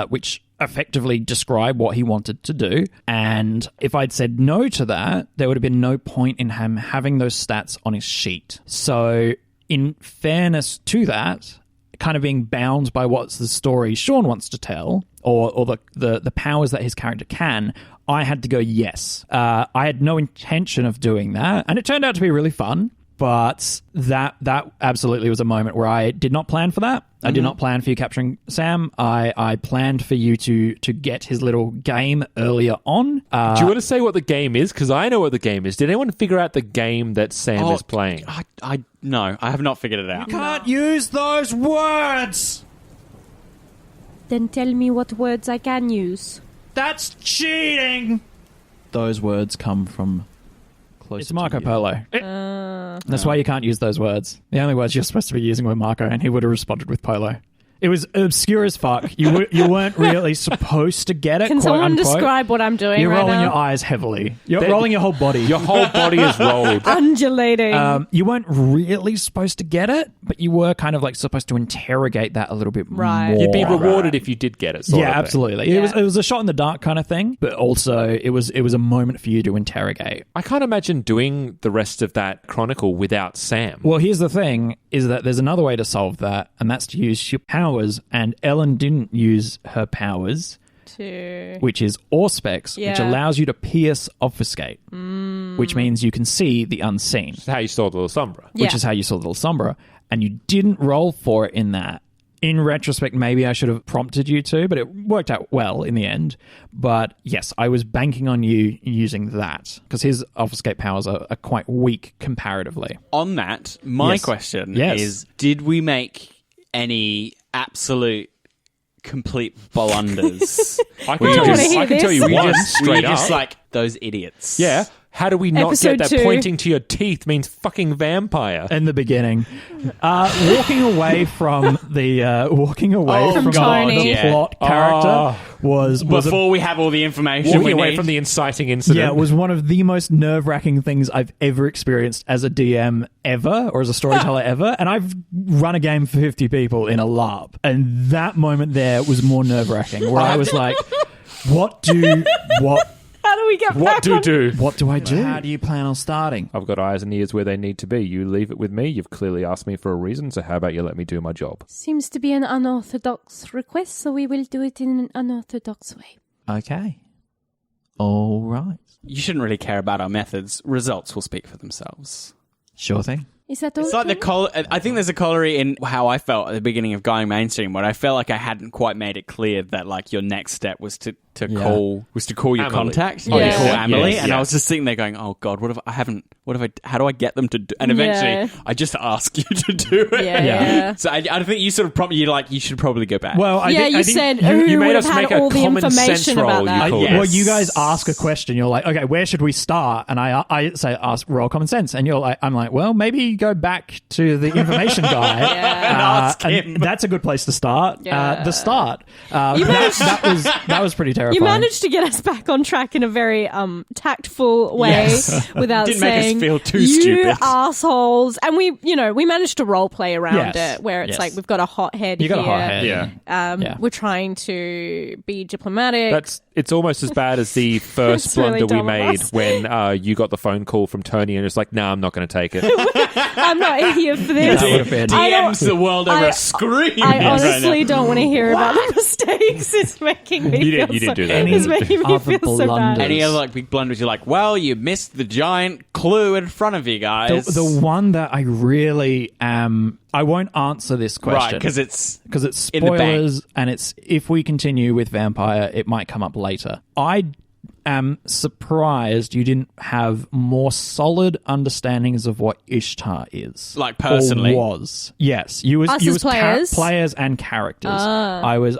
which effectively describe what he wanted to do. And if I'd said no to that, there would have been no point in him having those stats on his sheet. So in fairness to that, kind of being bound by what's the story Sean wants to tell, or the powers that his character can, I had to go yes. I had no intention of doing that, and it turned out to be really fun. But that absolutely was a moment where I did not plan for that. I did not plan for you capturing Sam. I planned for you to get his little game earlier on. Do you want to say what the game is? Because I know what the game is. Did anyone figure out the game that Sam is playing? No, I have not figured it out. You can't use those words! Then tell me what words I can use. That's cheating! Those words come from close. It's Marco Polo. That's why you can't use those words. The only words you're supposed to be using were Marco, and he would have responded with Polo. It was obscure as fuck. You weren't really supposed to get it. Can quote someone unquote. describe what I'm doing You're right rolling now? your eyes heavily. You're rolling your whole body. Your whole body is rolled. Undulating. You weren't really supposed to get it, but you were kind of like supposed to interrogate that a little bit Right. more. You'd be rewarded if you did get it. Sort Yeah, of thing. absolutely. Yeah. It was a shot in the dark kind of thing, but also it was a moment for you to interrogate. I can't imagine doing the rest of that chronicle without Sam. Well, here's the thing, is that there's another way to solve that, and that's to use your powers, and Ellen didn't use her powers, which is Auspex, which Yeah. allows you to pierce obfuscate, which means you can see the unseen, That's how you saw the Sombra. Yeah. which is how you saw the little Sombra, and you didn't roll for it in that. In retrospect, maybe I should have prompted you to, but it worked out well in the end. But yes, I was banking on you using that, because his obfuscate powers are quite weak comparatively. On that, my Yes. question Yes. is, did we make any absolute complete blunders? I I don't wanna hear can tell you this. one were straight you just up. like those idiots? Yeah. How do we not Episode get that 2. pointing to your teeth means fucking vampire? In the beginning, walking away from the From Tony. Yeah. plot character was Before we have all the information we Walking away need. from the inciting incident. yeah, it was one of the most nerve-wracking things I've ever experienced as a DM ever, or as a storyteller ever. And I've run a game for 50 people in a LARP, and that moment there was more nerve-wracking, where I was like, what How do we get back on? what do I do? How do you plan on starting? I've got eyes and ears where they need to be. You leave it with me. You've clearly asked me for a reason, so how about you let me do my job? Seems to be an unorthodox request, so we will do it in an unorthodox way. Okay. All right. You shouldn't really care about our methods. Results will speak for themselves. Sure thing. Is that all? It's like I think there's a corollary in how I felt at the beginning of going mainstream, when I felt like I hadn't quite made it clear that like your next step was to call your Amelie. contact, Yeah. call Amelie, Yes, and I yes. was just sitting there going, "Oh God, how do I get them to do?" And eventually, I just ask you to do it. Yeah. So I think you sort of prompted you should probably go back. Well, I think said you who made would us have had make a all the common sense information roll, about you that. called Yes. Well, you guys ask a question. You're like, okay, where should we start? And I say, roll common sense. And I'm like, well, maybe go back to the information guy And ask him. and that's a good place to start. Yeah. The start. You managed- That was pretty terrifying. You managed to get us back on track in a very tactful way Yes. without Didn't make us saying feel too you stupid." assholes. And we managed to role play around Yes. it, where it's Yes. like we've got a hothead You got a here. hothead. Yeah. Yeah. We're trying to be diplomatic. It's almost as bad as the first It's really blunder we dumb of made us. when you got the phone call from Tony and it's like, nah, I'm not going to take it. I'm not here for this. That would have been- I don't- DMs the world over I- a screen. I right honestly now. don't want to hear about the mistakes. It's making me You feel didn't so, do that. It's making me Other feel so bad. blunders. Any other like big blunders? You're like, well, you missed the giant clue in front of you guys. The one that I really I won't answer this right, question because it's because it's in the bank. spoilers, and it's if we continue with Vampire, it might come up later. I am surprised you didn't have more solid understandings of what Ishtar is, Like, personally? or was. Yes, you was Us you as was players? players and characters. I was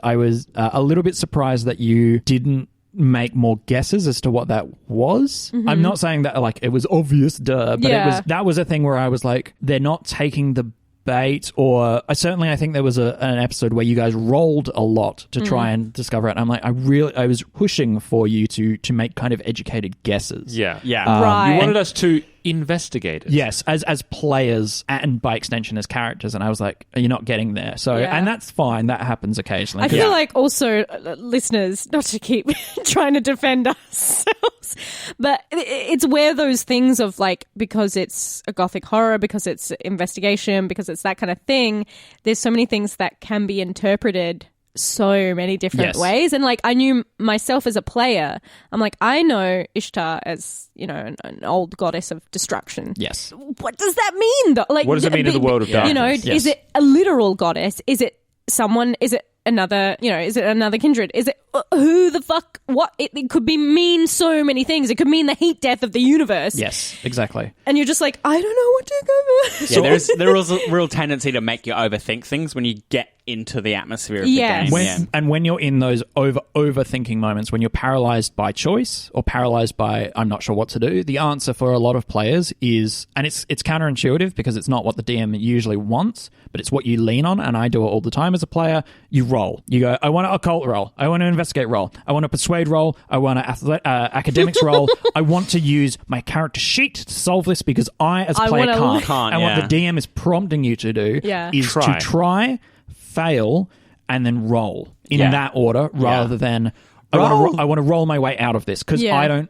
a little bit surprised that you didn't make more guesses as to what that was. I'm not saying that like it was obvious, but Yeah. that was a thing where I was like, they're not taking the bait, or I think there was an episode where you guys rolled a lot to try and discover it. And I'm like, I was pushing for you to make kind of educated guesses. Yeah. yeah. Right. You wanted us to investigate it. Yes, as players and by extension as characters, and I was like, you're not getting there. So, Yeah. and that's fine. That happens occasionally. I feel like also, listeners, not to keep trying to defend ourselves, but it's where those things of like, because it's a gothic horror, because it's investigation, because it's that kind of thing, there's so many things that can be interpreted so many different Yes. ways. And like, I knew myself as a player, I'm like, I know Ishtar as, an old goddess of destruction. Yes. What does that mean though? Like, What does it mean in the world of darkness? Is it a literal goddess? Is it someone? Is it another? Is it another kindred? Is it who the fuck? What? It could mean so many things. It could mean the heat death of the universe. Yes, exactly. And you're just like, I don't know what to go for. Yeah, there is a real tendency to make you overthink things when you get into the atmosphere of Yes. the game. And when you're in those overthinking moments, when you're paralyzed by choice or paralyzed by I'm not sure what to do, the answer for a lot of players is, and it's counterintuitive because it's not what the DM usually wants, but it's what you lean on, and I do it all the time as a player. You roll. You go, I want an occult roll. I want to investigate roll. I want a persuade roll. I want an academics roll. I want to use my character sheet to solve this because I, as a player, can't. And what the DM is prompting you to do is to try, fail, and then roll in that order rather than I want to roll my way out of this because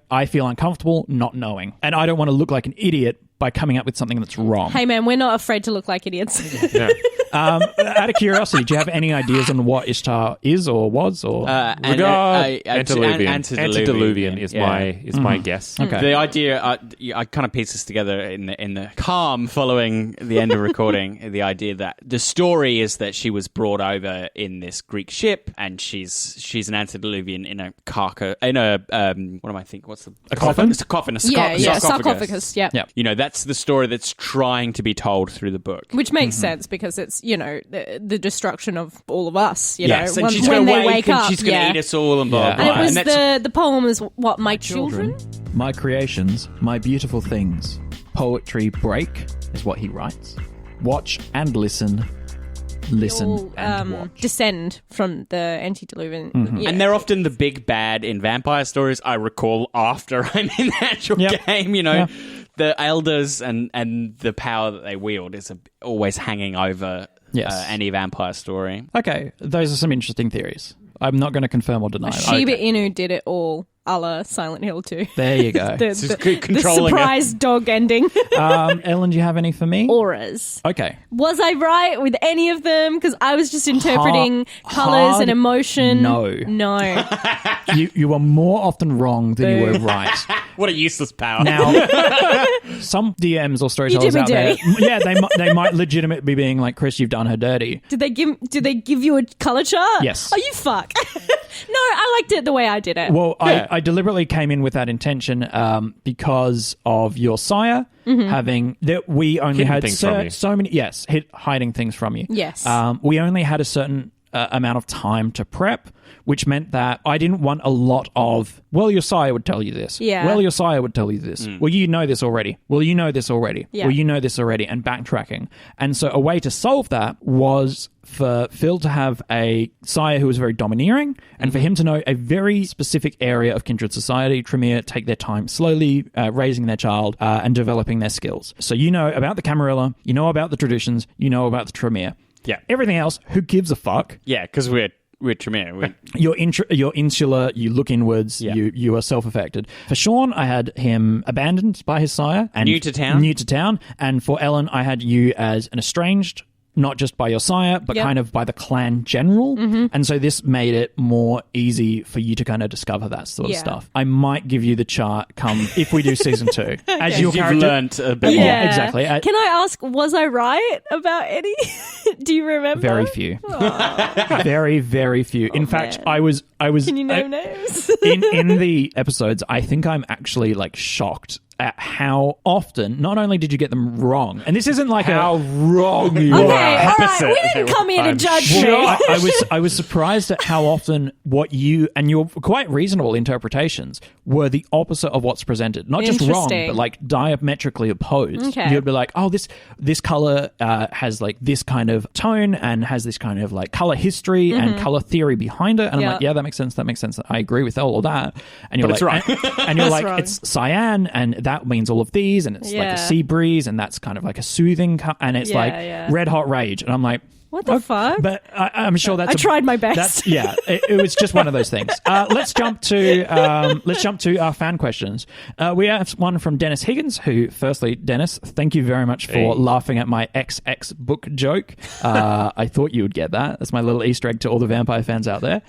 I feel uncomfortable not knowing, and I don't want to look like an idiot by coming up with something that's wrong. Hey man, we're not afraid to look like idiots. Yeah. Out of curiosity, do you have any ideas on what Ishtar is or was or Regard antediluvian is my guess. Okay. The idea, I kind of pieced this together in the calm following the end of recording. The idea that the story is that she was brought over in this Greek ship, and she's an antediluvian in a carcass, in a what am I thinking? What's a coffin? It's a coffin. Sarcophagus. Yeah. Yeah. That's the story that's trying to be told through the book. Which makes sense because it's, the destruction of all of us, Yes, and when, she's when going to they wake wake up. and she's going to eat us all and blah, Yeah. blah, And blah. it was And the poem was what, my children? My creations, my beautiful things. Poetry break is what he writes. Watch and listen. Listen All, and watch. descend from the antediluvian. Yeah. And they're often the big bad in vampire stories I recall after I'm in the actual game, Yeah. The elders and the power that they wield is always hanging over any vampire story. Okay, those are some interesting theories. I'm not going to confirm or deny. Shiba Inu did it all, a la Silent Hill 2. There you go. the controlling surprise dog ending. Ellen, do you have any for me? Auras. Okay. Was I right with any of them? Because I was just interpreting colours and emotion. No. You were more often wrong than you were right. What a useless power. Now, some DMs or storytellers me out there, dirty. yeah, they might legitimately be being like, Chris, you've done her dirty. Did they give you a color chart? Yes. Oh, you fuck. No, I liked it the way I did it. Well, I deliberately came in with that intention because of your sire having that we only Hidden had things from you. so many hiding things from you. Yes. We only had a certain amount of time to prep, which meant that I didn't want a lot of, well, your sire would tell you this. Yeah. Well, your sire would tell you this. Well, you know this already. Well, you know this already. Yeah. Well, you know this already, and backtracking. And so a way to solve that was for Phil to have a sire who was very domineering, and for him to know a very specific area of kindred society. Tremere take their time slowly raising their child and developing their skills. So you know about the Camarilla, you know about the traditions, you know about the Tremere. Yeah. Everything else, who gives a fuck? Yeah, because we're Tremere. You're insular, you look inwards, Yeah. you are self-affected. For Sean, I had him abandoned by his sire. And New to town. And for Ellen, I had you as an estranged, not just by your sire, but Yep. kind of by the clan general. And so this made it more easy for you to kind of discover that sort of Yeah. stuff. I might give you the chart come if we do season 2. As your You've character. learnt a bit Yeah, more. exactly. Can I ask, was I right about any? Do you remember? Very few. Very, very few. In fact, man. I was. Can you name names? in the episodes, I think I'm actually like shocked at how often not only did you get them wrong, and this isn't like How wrong you Okay, are. all right. We didn't come here to judge me. I was surprised at how often what you and your quite reasonable interpretations were the opposite of what's presented. Not just wrong, Interesting. but like diametrically opposed. Okay. You'd be like, oh, this color has like this kind of tone and has this kind of like color history and color theory behind it. And Yeah. I'm like, yeah, that makes sense. That makes sense. I agree with all of that. And you're But like, it's wrong. and you're That's like, wrong. it's cyan, and that means all of these, and it's like Yeah. a sea breeze, and that's kind of like a soothing, and it's Yeah, like yeah. red hot rage, and I'm like, What the fuck? but I'm sure that's. I tried my best. It was just one of those things. Let's jump to our fan questions. We have one from Dennis Higgins. Who, firstly, Dennis, thank you very much for laughing at my XX book joke. I thought you would get that. That's my little Easter egg to all the vampire fans out there.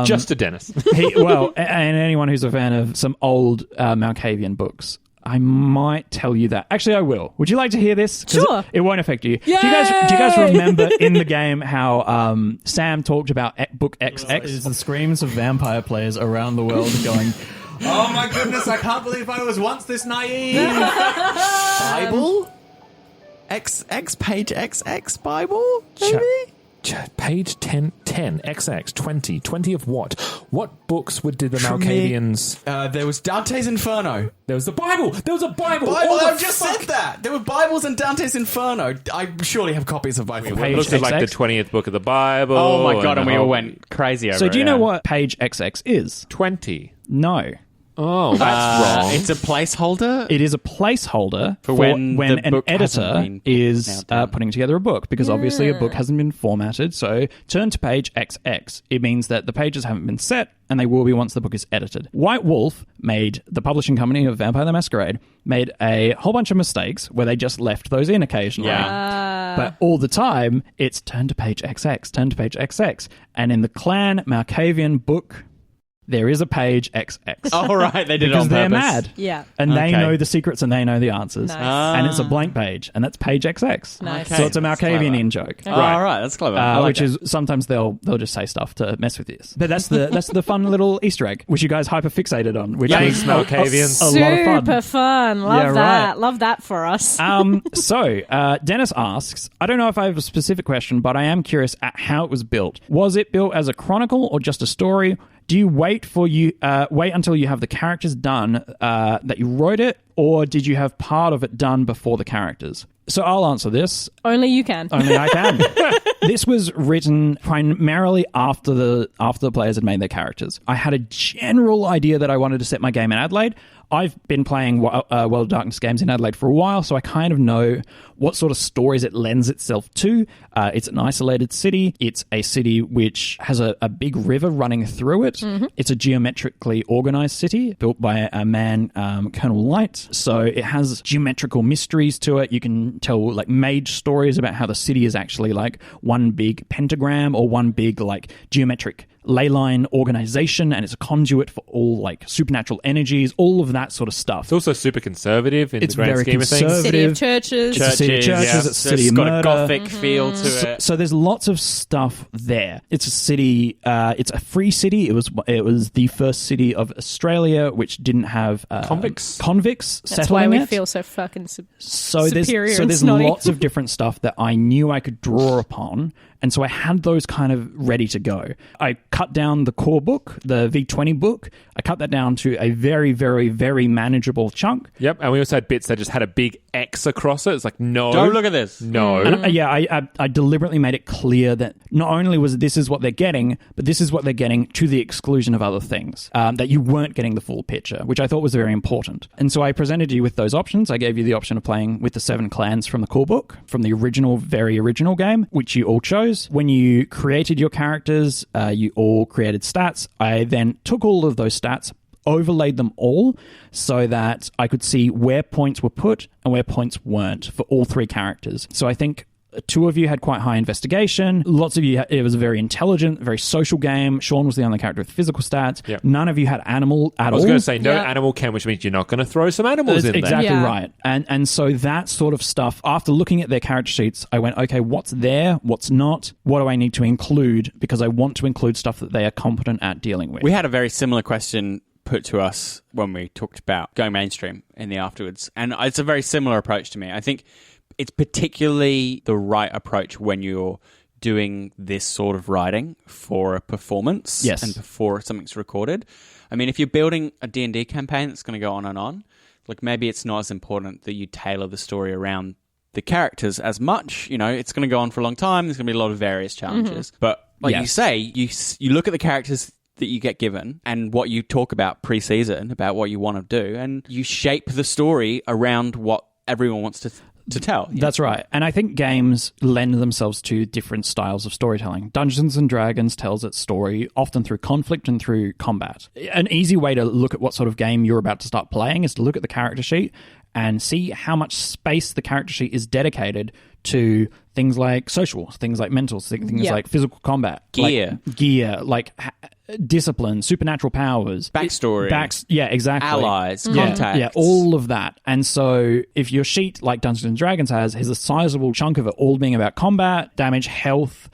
Just to Dennis. And anyone who's a fan of some old Malkavian books. I might tell you that. Actually, I will. Would you like to hear this? 'Cause Sure. It won't affect you. Do Yay! you guys remember in the game how Sam talked about book XX? It's the screams of vampire players around the world going, oh my goodness, I can't believe I was once this naive. Bible? XX, page XX Bible? Maybe? Page 10, XX, 20 of what? What books did the Tremere- Malkavians... there was Dante's Inferno. There was the Bible! There was a Bible! Bible, Oh, I've just said that. There were Bibles and Dante's Inferno. I surely have copies of both of It them. looked like the 20th book of the Bible. Oh my god, and we the all whole- went crazy over it. So do you yeah. know what page XX is? 20. No. Oh, that's wrong. It's a placeholder? It is a placeholder for when the an book hasn't editor been is nailed down. putting together a book, because obviously a book hasn't been formatted. So turn to page XX. It means that the pages haven't been set, and they will be once the book is edited. White Wolf made, the publishing company of Vampire the Masquerade, made a whole bunch of mistakes where they just left those in occasionally. Yeah. But all the time, it's turn to page XX, turn to page XX. And in the Clan Malkavian book, there is a page XX. Oh, right, they did it Because on they're purpose. mad. Yeah. And they Okay. know the secrets and they know the answers. Nice. And it's a blank page, and that's page XX. Nice. So it's a That's Malkavian clever. in joke. Oh, right, that's clever. I like Which that. is sometimes they'll just say stuff to mess with this. But that's the fun little Easter egg, which you guys hyper fixated on, which Thanks, is Malkavians. a lot of fun. Super fun. Love Yeah, that. right. Love that for us. So Dennis asks, I don't know if I have a specific question, but I am curious at how it was built. Was it built as a chronicle or just a story? Do you wait until you have the characters done that you wrote it, or did you have part of it done before the characters? So I'll answer this. Only you can. Only I can. This was written primarily after the players had made their characters. I had a general idea that I wanted to set my game in Adelaide. I've been playing World of Darkness games in Adelaide for a while, so I kind of know what sort of stories it lends itself to. It's an isolated city. It's a city which has a big river running through it. Mm-hmm. It's a geometrically organized city built by a man, Colonel Light. So it has geometrical mysteries to it. You can tell like mage stories about how the city is actually like one big pentagram or one big like geometric ley line organization, and it's a conduit for all like supernatural energies, all of that sort of stuff. It's also super conservative in It's the grand very scheme of things. conservative. City of churches. It's a city of churches, yeah. it's a city of got murder. a gothic feel to it. So there's lots of stuff there. It's a city. It's a free city. It was the first city of Australia which didn't have convicts That's settling why we it. feel so fucking So superior and there's snotty. lots of different stuff that I knew I could draw upon, and so I had those kind of ready to go. I cut down the core book, the V20 book. I cut that down to a very, very, very manageable chunk. Yep, and we also had bits that just had a big X across it. It's like, no. Don't look at this. No. And I deliberately made it clear that not only was this is what they're getting, but this is what they're getting to the exclusion of other things, that you weren't getting the full picture, which I thought was very important. And so I presented you with those options. I gave you the option of playing with the 7 clans from the core book, from the original, very original game, which you all chose. When you created your characters, you all created stats. I then took all of those stats, overlaid them all so that I could see where points were put and where points weren't for all 3 characters. So I think 2 of you had quite high investigation. Lots of you, it was a very intelligent, very social game. Sean was the only character with physical stats. Yep. None of you had animal at all. I was going to say no Yeah. animal cam, which means you're not going to throw some animals in there. Exactly Yeah. right. And so that sort of stuff, after looking at their character sheets, I went, okay, what's there? What's not? What do I need to include? Because I want to include stuff that they are competent at dealing with. We had a very similar question put to us when we talked about going mainstream in the afterwards. And it's a very similar approach to me. I think it's particularly the right approach when you're doing this sort of writing for a performance Yes. and before something's recorded. I mean, if you're building a D&D campaign that's going to go on, like maybe it's not as important that you tailor the story around the characters as much. You know, it's going to go on for a long time. There's going to be a lot of various challenges. But like you say, you look at the characters that you get given and what you talk about pre-season, about what you want to do, and you shape the story around what everyone wants to tell. That's right. And I think games lend themselves to different styles of storytelling. Dungeons and Dragons tells its story often through conflict and through combat. An easy way to look at what sort of game you're about to start playing is to look at the character sheet and see how much space the character sheet is dedicated to things like social, things like mental, things like physical combat. Gear. Discipline, supernatural powers. Backstory. Yeah, exactly. Allies, Yeah, contacts. yeah, all of that. And so if your sheet, like Dungeons and Dragons has a sizable chunk of it all being about combat, damage, health,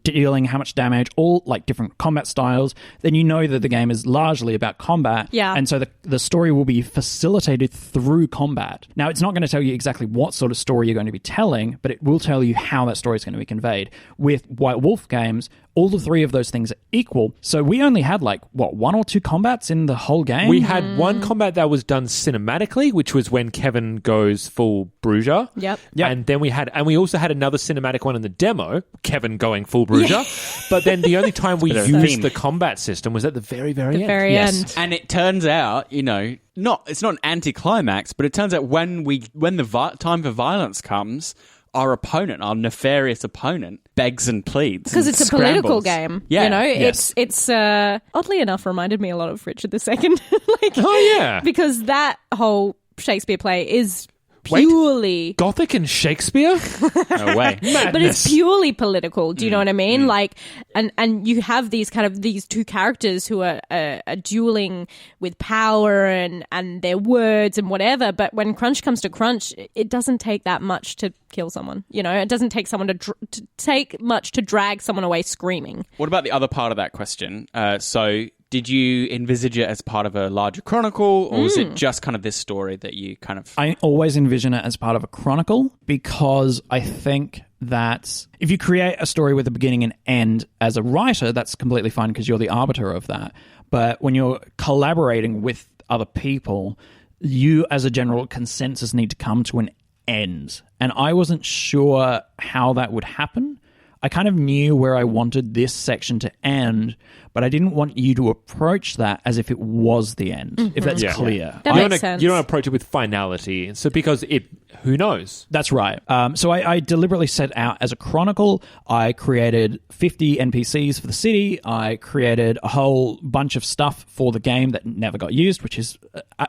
dealing how much damage, all like different combat styles, then you know that the game is largely about combat. Yeah. And so the story will be facilitated through combat. Now, it's not going to tell you exactly what sort of story you're going to be telling, but it will tell you how that story is going to be conveyed. With White Wolf games, all the 3 of those things are equal. So we only had 1 or 2 combats in the whole game? We had one combat that was done cinematically, which was when Kevin goes full Bruiser. Yep. And then we also had another cinematic one in the demo, Kevin going full Bruiser. But then the only time we used the combat system was at the very, very end. Very end. And it turns out, it's not an anticlimax, but it turns out when the time for violence comes, our opponent, our nefarious opponent, begs and pleads Because and it's a political scrambles. game. Yeah. It's oddly enough reminded me a lot of Richard II. Oh, yeah. Because that whole Shakespeare play is purely Gothic and Shakespeare? No way. but it's purely political. Do you know what I mean? Like, and you have these these 2 characters who are dueling with power and their words and whatever. But when crunch comes to crunch, it doesn't take that much to kill someone. It doesn't take someone to take much to drag someone away screaming. What about the other part of that question? So did you envisage it as part of a larger chronicle, or was it just kind of this story that you kind of... I always envision it as part of a chronicle because I think that if you create a story with a beginning and end as a writer, that's completely fine because you're the arbiter of that. But when you're collaborating with other people, you as a general consensus need to come to an end. And I wasn't sure how that would happen. I kind of knew where I wanted this section to end, but I didn't want you to approach that as if it was the end, if that's clear. That makes sense. You don't approach it with finality. So because who knows? That's right. So I deliberately set out as a chronicle. I created 50 NPCs for the city. I created a whole bunch of stuff for the game that never got used, which is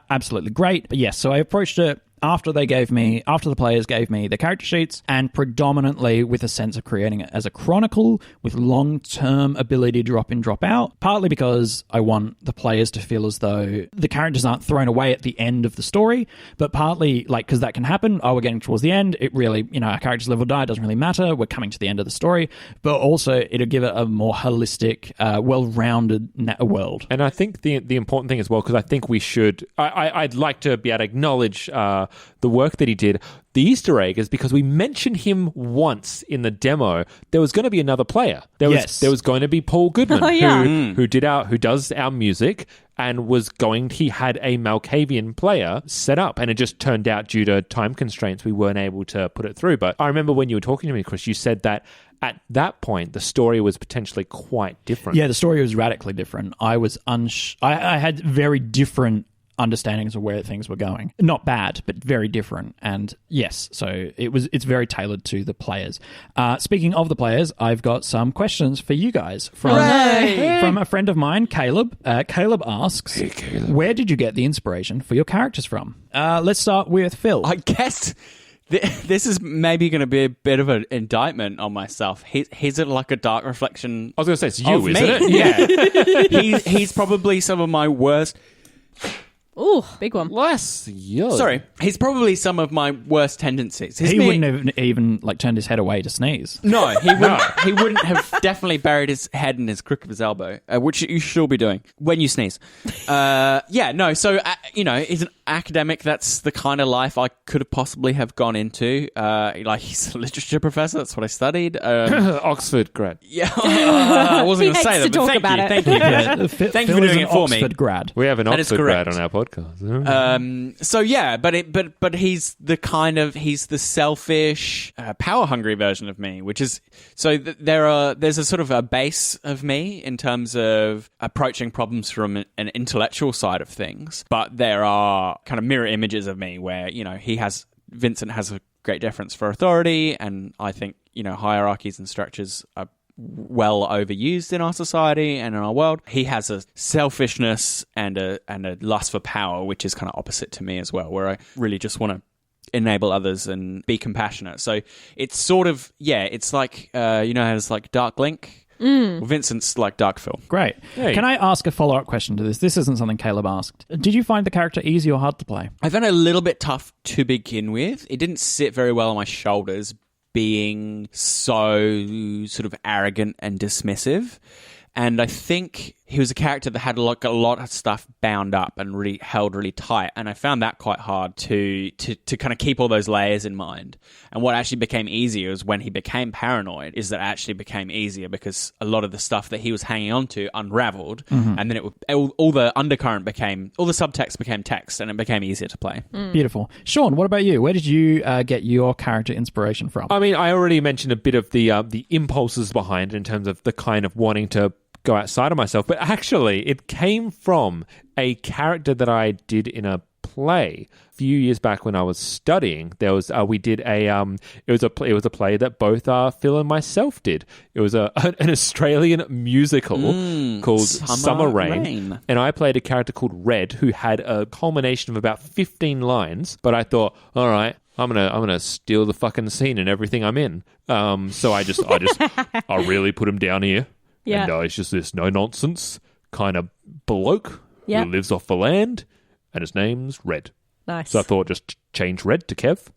absolutely great. But yes, so I approached it after the players gave me the character sheets, and predominantly with a sense of creating it as a chronicle with long-term ability to drop in, drop out, partly because I want the players to feel as though the characters aren't thrown away at the end of the story, but partly like because that can happen. Oh, we're getting towards the end. It really, our characters live or die. It doesn't really matter. We're coming to the end of the story, but also it'll give it a more holistic, well-rounded world. And I think the important thing as well, because I think we should, I'd like to be able to acknowledge the work that he did. The Easter egg is because we mentioned him once in the demo. There was going to be another player. There was going to be Paul Goodman, who does our music, and he had a Malkavian player set up, and it just turned out due to time constraints we weren't able to put it through. But I remember when you were talking to me, Chris, you said that at that point the story was potentially quite different. Yeah, the story was radically different. I was I had very different understandings of where things were going. Not bad, but very different. And yes, so it's very tailored to the players. Speaking of the players, I've got some questions for you guys from a friend of mine, Caleb. Caleb asks, "Hey, Caleb, where did you get the inspiration for your characters from?" Let's start with Phil. I guess this is maybe going to be a bit of an indictment on myself. He's like a dark reflection. I was going to say, it's you, isn't it? Yeah. He's probably some of my worst... Ooh, big one. Sorry, he's probably some of my worst tendencies. He wouldn't have even turned his head away to sneeze. No, he wouldn't. He wouldn't have definitely buried his head in his crook of his elbow, which you should all be doing when you sneeze. So he's an academic. That's the kind of life I could have possibly have gone into. He's a literature professor. That's what I studied. Oxford grad. Yeah, I wasn't going to say that, but thank you. Thank you. Yeah, Thank you for doing it for me. Oxford grad. We have an Oxford grad on our podcast. But he's the selfish, power hungry version of me, which is there's a sort of a base of me in terms of approaching problems from an intellectual side of things, but there are kind of mirror images of me where Vincent has a great deference for authority, and I think hierarchies and structures are well overused in our society and in our world. He has a selfishness and a lust for power, which is kind of opposite to me as well, where I really just want to enable others and be compassionate. So it's sort of, it's like, how it's like Dark Link. Well, Vincent's like Dark Phil. Great. Hey. Can I ask a follow-up question to this? This isn't something Caleb asked. Did you find the character easy or hard to play? I found it a little bit tough to begin with. It didn't sit very well on my shoulders, being so sort of arrogant and dismissive. And I think he was a character that had a lot of stuff bound up and really held really tight. And I found that quite hard to kind of keep all those layers in mind. And what actually became easier is when he became paranoid, is that it actually became easier because a lot of the stuff that he was hanging on to unraveled. Mm-hmm. And then all the undercurrent all the subtext became text, and it became easier to play. Beautiful. Sean, what about you? Where did you get your character inspiration from? I mean, I already mentioned a bit of the impulses behind it in terms of the kind of wanting to go outside of myself, but actually it came from a character that I did in a play a few years back when I was studying. There was we did it was a play that both Phil and myself did. It was an Australian musical called Summer Rain, and I played a character called Red who had a culmination of about 15 lines. But I thought, all right, I'm gonna steal the fucking scene and everything I'm in. So I really put him down here. Yeah. And he's just this no-nonsense kind of bloke who lives off the land, and his name's Red. Nice. So I thought just change Red to Kev.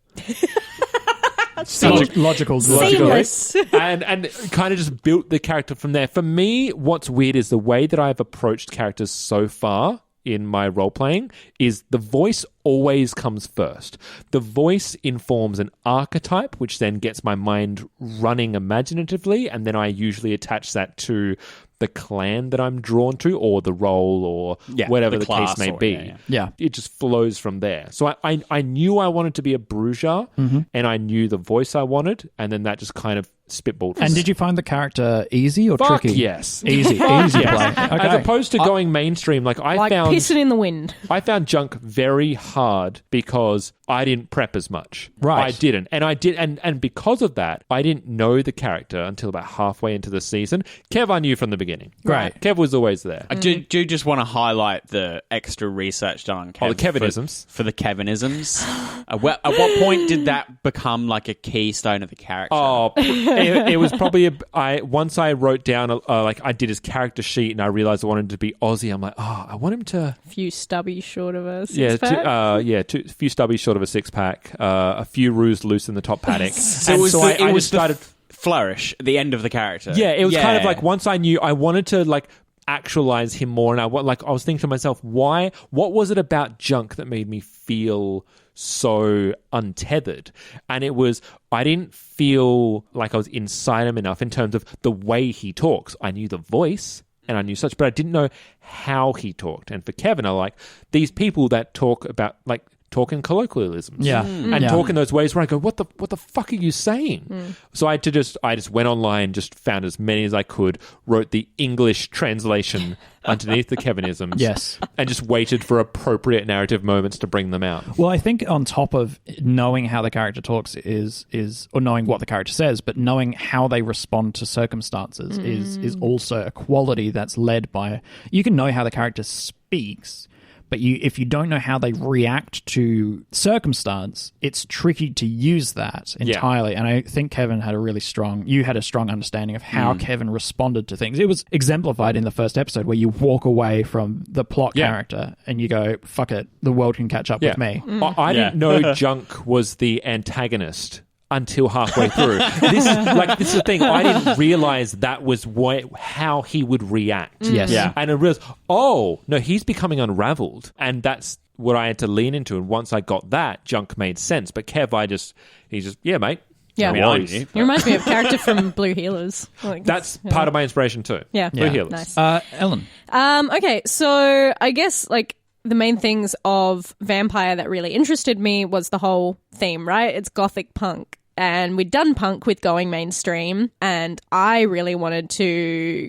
Logical. Seamless. and kind of just built the character from there. For me, what's weird is the way that I've approached characters so far in my role-playing is the voice always comes first. The voice informs an archetype, which then gets my mind running imaginatively, and then I usually attach that to the clan that I'm drawn to, or the role, or whatever the case may be. Yeah. It just flows from there. So I knew I wanted to be a Bruja, and I knew the voice I wanted, and then that just kind of spitballed. And did you find the character easy or Fuck tricky? yes. Easy play. Okay. As opposed to going mainstream, like I Like found pissing in the wind. I found Junk very hard because I didn't prep as much. Right. I didn't. And because of that, I didn't know the character until about halfway into the season. Kev I knew from the beginning. Great. Kev was always there. I do just want to highlight the extra research done on Kev. The Kevinisms. For the Kevinisms. At what point did that become like a keystone of the character? Oh, it was probably once I wrote down like I did his character sheet and I realized I wanted him to be Aussie. I'm like, I want him to A few stubby short of a six-pack. a few stubbies short of a 6-pack, a few roos loose in the top paddock. So I just just started. flourish at the end of the character. Yeah, it was kind of like once I knew I wanted to like actualize him more, and I was thinking to myself, what was it about Junk that made me feel so untethered? And it was, I didn't feel like I was inside him enough in terms of the way he talks. I knew the voice and I knew such, but I didn't know how he talked. And for Kevin, I like these people that talk about like talking colloquialisms. Yeah. And talk in those ways where I go, what the fuck are you saying? So I just went online, just found as many as I could, wrote the English translation underneath the Kevinisms. Yes. And just waited for appropriate narrative moments to bring them out. Well, I think on top of knowing how the character talks is or knowing what the character says, but knowing how they respond to circumstances is also a quality that's led by... You can know how the character speaks, but if you don't know how they react to circumstance, it's tricky to use that entirely. Yeah. And I think Kevin had you had a strong understanding of how Kevin responded to things. It was exemplified in the first episode where you walk away from the plot character and you go, fuck it, the world can catch up with me. I didn't know Junk was the antagonist until halfway through. This is the thing. I didn't realize that was how he would react. Yes. Yeah. And I realized, oh, no, he's becoming unraveled. And that's what I had to lean into. And once I got that, Junk made sense. But Kev, he's just, yeah, mate. Yeah. No worries. He reminds me of a character from Blue Healers. That's part of my inspiration too. Yeah. Blue Healers. Nice. Ellen. Okay, so I guess like the main things of Vampire that really interested me was the whole theme, right? It's gothic punk. And we'd done punk with going mainstream, and I really wanted to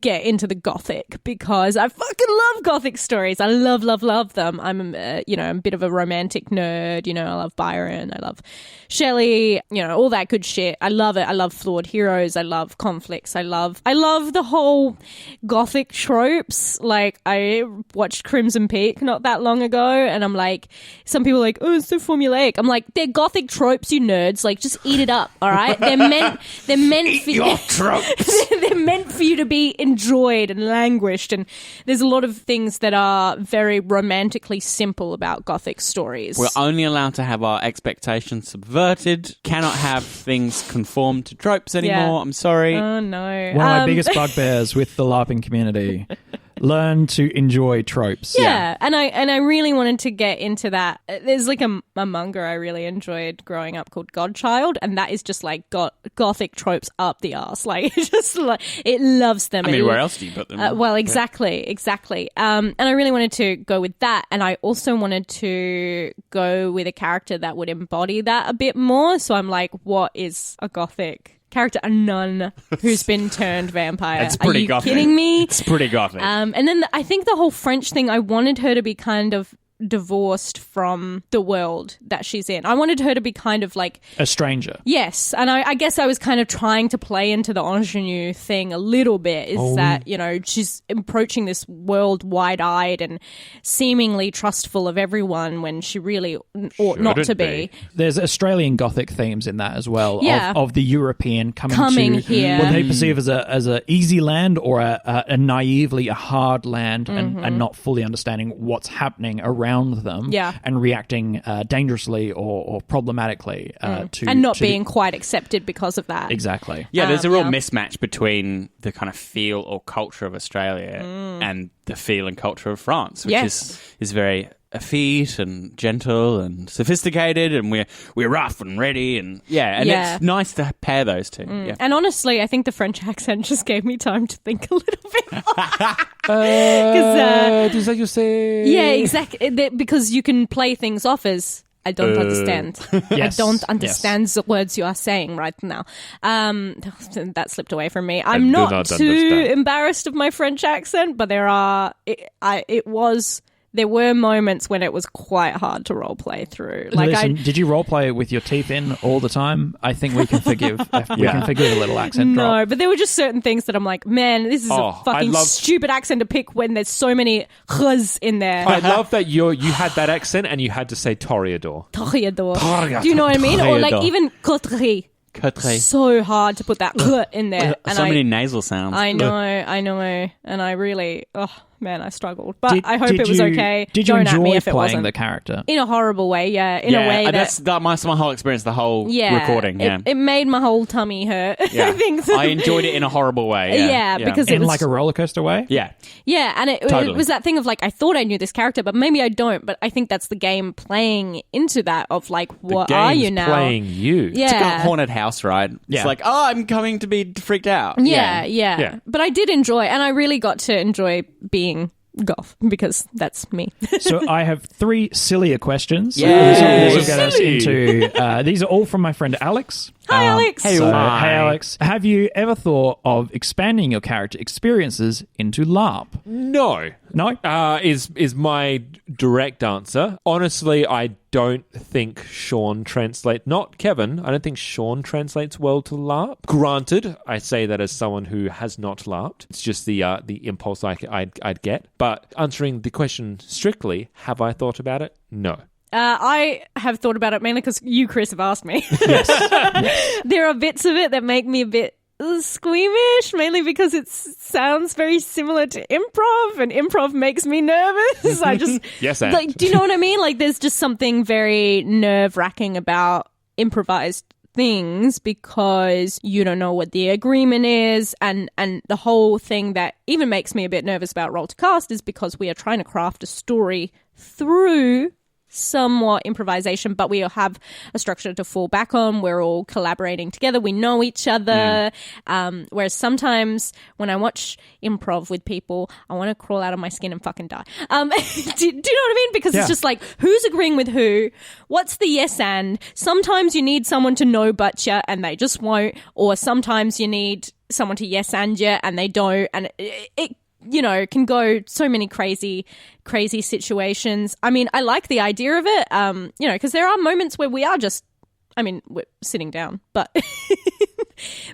get into the gothic because I fucking love gothic stories. I love them. I'm a bit of a romantic nerd. I love Byron. I love Shelley. All that good shit. I love it. I love flawed heroes. I love conflicts. I love the whole gothic tropes. Like, I watched Crimson Peak not that long ago, and I'm like, some people are like, oh, it's so formulaic. I'm like, they're gothic tropes, you nerds. Like, just eat it up, all right? They're meant for your tropes. They're meant for you to be enjoyed and languished, and there's a lot of things that are very romantically simple about gothic stories. We're only allowed to have our expectations subverted. Cannot have things conform to tropes anymore. Yeah. I'm sorry. Oh no. One of my biggest bugbears with the LARPing community. Learn to enjoy tropes. Yeah, and I really wanted to get into that. There's like a manga I really enjoyed growing up called Godchild, and that is just like gothic tropes up the arse. Like, just like it loves them. I mean, where else do you put them? Well, exactly. And I really wanted to go with that, and I also wanted to go with a character that would embody that a bit more. So I'm like, what is a gothic character? A nun who's been turned vampire. It's pretty Are you gothic. kidding me? It's pretty gothic. And then I think the whole French thing, I wanted her to be kind of divorced from the world that she's in. I wanted her to be kind of like a stranger. Yes, and I guess I was kind of trying to play into the ingenue thing a little bit, is that, she's approaching this world wide-eyed and seemingly trustful of everyone when she really ought not to be. There's Australian Gothic themes in that as well, Yeah. of the European coming to here. what they perceive as a easy land or a naively a hard land, and not fully understanding what's happening around them, and reacting dangerously or problematically to and not being quite accepted because of that. Exactly. Yeah, there's a real mismatch between the kind of feel or culture of Australia and the feel and culture of France, which is very effete and gentle and sophisticated, and we're rough and ready, and it's nice to pair those two. Yeah. And honestly, I think the French accent just gave me time to think a little bit more. Does that you say? Yeah, exactly. Because you can play things off as I don't understand. Yes. I don't understand the words you are saying right now. That slipped away from me. I'm do not not too understand. embarrassed of my French accent, but there were moments when it was quite hard to role play through. Like, Listen, did you role play with your teeth in all the time? I think we can forgive. We can forgive a little accent no, drop. but there were just certain things that I'm like, man, this is a fucking stupid accent to pick when there's so many khs in there. I love that you had that accent and you had to say Toreador. Toreador. Do you know what I mean? Or like even coterie. So hard to put that in there. And so many nasal sounds. I know. And I really, man, I struggled. But I hope it was okay. Did you Don't at me enjoy if it playing wasn't. the character? In a horrible way, yeah. In a way that's my whole experience, the whole recording. Yeah, it made my whole tummy hurt. Yeah. I think I enjoyed it in a horrible way. Yeah, because it In was like a roller coaster way? Yeah. Yeah, and it Totally. was that thing of like, I thought I knew this character, but maybe I don't. But I think that's the game playing into that of like, what are you now? Playing you. Yeah. It's like a haunted house ride. Yeah. It's like, I'm coming to be freaked out. Yeah. But I did enjoy, and I really got to enjoy being goth because that's me. So I have 3 sillier questions. Yay. This will get us into... these are all from my friend Alex. Hi, Alex. Hey, Alex. Have you ever thought of expanding your character experiences into LARP? No. No? Is my direct answer. Honestly, I don't think Sean translates... Not Kevin. I don't think Sean translates well to LARP. Granted, I say that as someone who has not LARPed. It's just the impulse I'd get. But answering the question strictly, have I thought about it? No. I have thought about it mainly because you, Chris, have asked me. There are bits of it that make me a bit squeamish, mainly because it sounds very similar to improv, and improv makes me nervous. I just Yes, and. like, do you know what I mean? Like, there's just something very nerve-wracking about improvised things because you don't know what the agreement is, and the whole thing that even makes me a bit nervous about Roll to Cast is because we are trying to craft a story through somewhat improvisation, but we have a structure to fall back on. We're all collaborating together. We know each other. Whereas sometimes when I watch improv with people, I want to crawl out of my skin and fucking die. Do you know what I mean? Because it's just like, who's agreeing with who? What's the yes and? Sometimes you need someone to know but you and they just won't. Or sometimes you need someone to yes and you and they don't. And it you know, can go so many crazy situations. I mean, I like the idea of it, you know, because there are moments where we are just, I mean, we're sitting down, but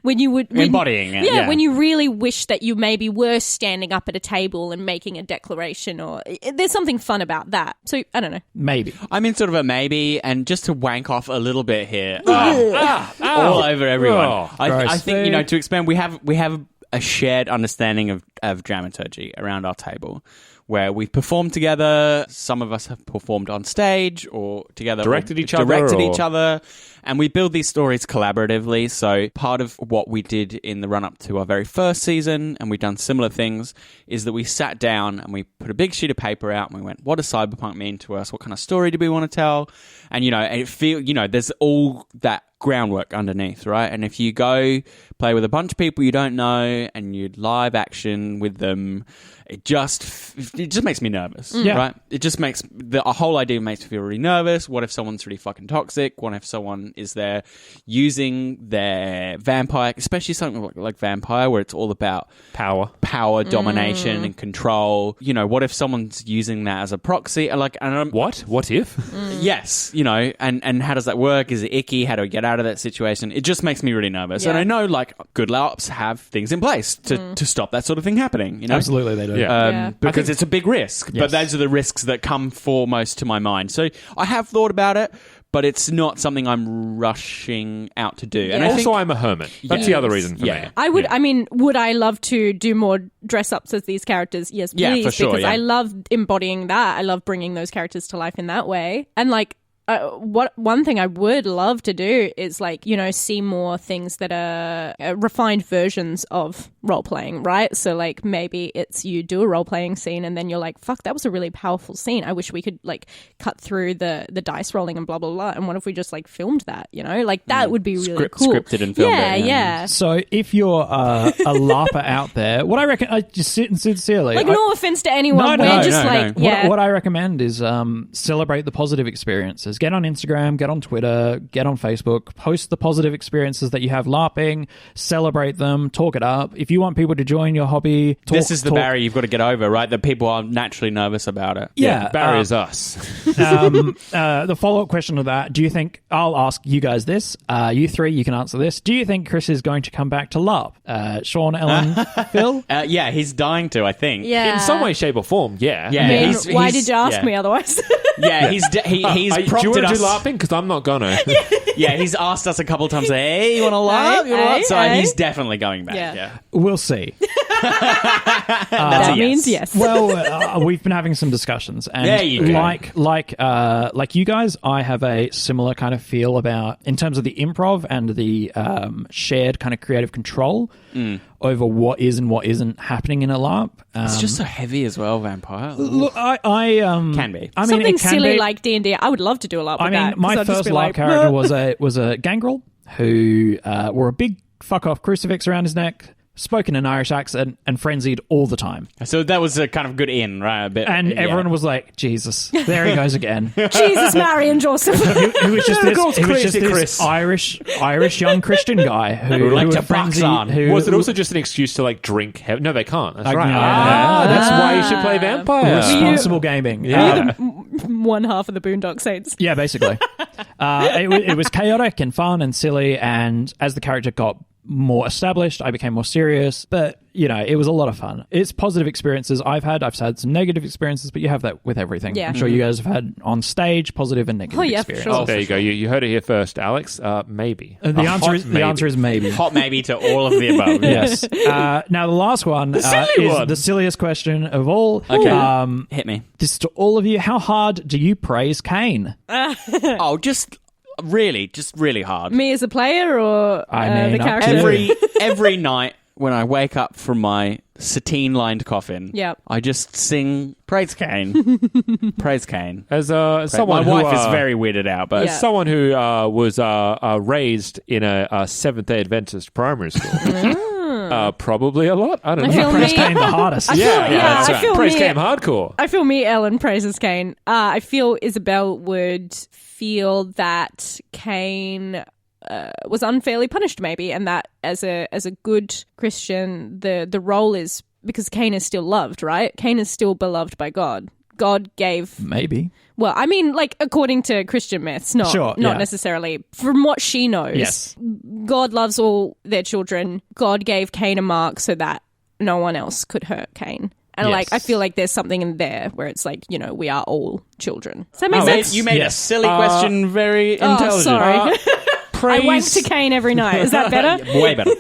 when you would... Embodying it, yeah. When you really wish that you maybe were standing up at a table and making a declaration, or there's something fun about that. So, I don't know. Maybe. I'm in sort of a maybe, and just to wank off a little bit here, all over everyone. Oh, I think, you know, to expand, we have a shared understanding of dramaturgy around our table, where we've performed together. Some of us have performed on stage or together, Directed each other, and we build these stories collaboratively. So part of what we did in the run-up to our very first season, and we've done similar things, is that we sat down and we put a big sheet of paper out and we went, what does cyberpunk mean to us? What kind of story do we want to tell? And, you know, there's all that groundwork underneath, right? And if you go play with a bunch of people you don't know and you live action with them, it just makes me nervous, right? It just makes the whole idea makes me feel really nervous. What if someone's really fucking toxic? What if someone is there using their vampire, especially something like vampire, where it's all about power, domination, and control? You know, what if someone's using that as a proxy? Like, What if? Yes, you know, and how does that work? Is it icky? How do we get out of that situation? It just makes me really nervous. Yeah. And I know, like, good LARPs have things in place to stop that sort of thing happening, you know? Absolutely, they do. Because it's a big risk. Yes. But those are the risks that come foremost to my mind. So I have thought about it, but it's not something I'm rushing out to do. And I think, Also, I'm a hermit. That's the other reason for me. I would, I mean, would I love to do more dress-ups as these characters? Yes, please. Yeah, for sure, because yeah. I love embodying that. I love bringing those characters to life in that way. And, like, one thing I would love to do is, like, you know, see more things that are refined versions of role-playing, right? So, like, maybe it's you do a role-playing scene and then you're like, fuck, that was a really powerful scene. I wish we could, like, cut through the dice rolling and blah, blah, blah. And what if we just, like, filmed that, you know? Like, that would be really cool. Scripted and filmed it. Yeah. So if you're a LARPer out there, what I reckon, I just sincerely... No offense to anyone. No, We're just no. like, yeah. What I recommend is celebrate the positive experiences experiences. Get on Instagram, get on Twitter, get on Facebook, post the positive experiences that you have LARPing, celebrate them, talk it up. If you want people to join your hobby, this is the barrier you've got to get over, right? That people are naturally nervous about it. Yeah. The barrier is us. The follow-up question to that, do you think, I'll ask you guys this, you three, you can answer this. Do you think Chris is going to come back to LARP? Sean, Ellen, Phil? Yeah, he's dying to, I think. Yeah. In some way, shape, or form, yeah. Yeah. I mean, he's- why he's- did you ask yeah. me otherwise? Yeah, he's do you prompted want to us. do LARPing? Because I'm not gonna. Yeah, he's asked us a couple of times, hey, you want to LARP? You wanna LARP? So Hey. he's definitely going back. Yeah. Yeah. We'll see. That's that a yes. means yes. Well, we've been having some discussions, and There you go. like you guys, I have a similar kind of feel about in terms of the improv and the shared kind of creative control over what is and what isn't happening in a LARP. It's just so heavy as well, Vampire. Look, I Can be. I mean, Something it can silly be. like D&D. I would love to do a lot with I mean, that. 'cause my I'd just first be LARP like, character was a gangrel who wore a big fuck off crucifix around his neck, spoke in an Irish accent, and frenzied all the time. So that was a kind of good in, right? A bit, And yeah. everyone was like, Jesus, there he goes again. Jesus, Mary, and Joseph. He was just this, goes he was just crazy, this Chris. Irish young Christian guy who liked would to box frenzy. on. Who Was it also just an excuse to like drink? No, they can't. That's right. yeah. That's why you should play Vampire. responsible gaming? Yeah. One half of the Boondock Saints. Yeah, basically. It was chaotic and fun and silly, and as the character got more established, I became more serious, but it was a lot of fun. It's positive experiences I've had some negative experiences, but you have that with everything. Yeah. I'm sure you guys have had on stage positive and negative Oh, yeah, for experiences. sure. There you go. You heard it here first, Alex. Maybe. The answer is maybe. Hot maybe to all of the above. Yes. Now the last one is one. the silliest question of all. Okay. Hit me. This is to all of you. How hard do you praise Kane? Oh, just really hard. Me as a player or I mean, the up to character? you. Every night when I wake up from my sateen-lined coffin, Yep. I just sing Praise Kane. Praise Kane. As My someone wife who, is very weirded out, but Yeah. someone who was raised in a Seventh-day Adventist primary school. Probably a lot. I don't I know. feel Praise me- Kane the hardest. I feel, that's I right. feel Praise me. Kane hardcore. I feel me, Ellen praises Kane. I feel Isabel would feel that Kane was unfairly punished, maybe, and that as a good Christian, the role is because Kane is still loved, right? Kane is still beloved by God. God gave. Maybe. Well, I mean, like according to Christian myths, not Sure, not yeah. necessarily. From what she knows, Yes. God loves all their children. God gave Cain a mark so that no one else could hurt Cain. And Yes. like, I feel like there's something in there where it's like, we are all children. Does that make you sense? made a Yes. silly question very Oh, intelligent. sorry. I wank Praise, to Cain every night. Is that better? Way better.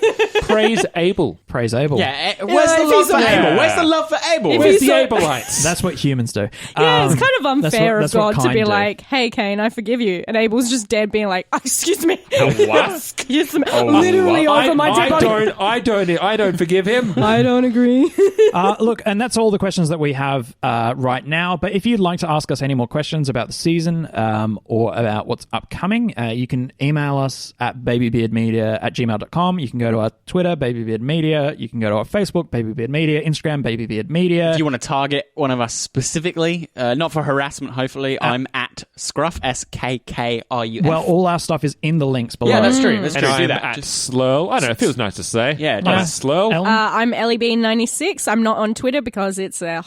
praise Abel. Praise Abel. Yeah, where's Yeah, the if love he's for a- Abel? Where's the love for Abel? If Where's he's the a- Abelites? That's what humans do. Yeah, it's kind of unfair that's of what God to kind be do. like, hey, Cain, I forgive you. And Abel's just dead being like, oh, excuse me. what? Excuse me. Literally over my dead body. I don't forgive him. I don't agree. Look, and that's all the questions that we have right now. But if you'd like to ask us any more questions about the season or about what's upcoming, you can email us at babybeardmedia@gmail.com. You can go to our Twitter, babybeardmedia. You can go to our Facebook, babybeardmedia. Instagram, babybeardmedia. If you want to target one of us specifically, not for harassment, hopefully, I'm at Scruff, SKKRUF. Well, all our stuff is in the links below. yeah, that's true. That's And true. Do I'm that. at Just- Slurl. I don't know. It feels nice to say. Yeah, it I'm does. at Slurl. Ellen? I'm EllieBean96. I'm not on Twitter because it's a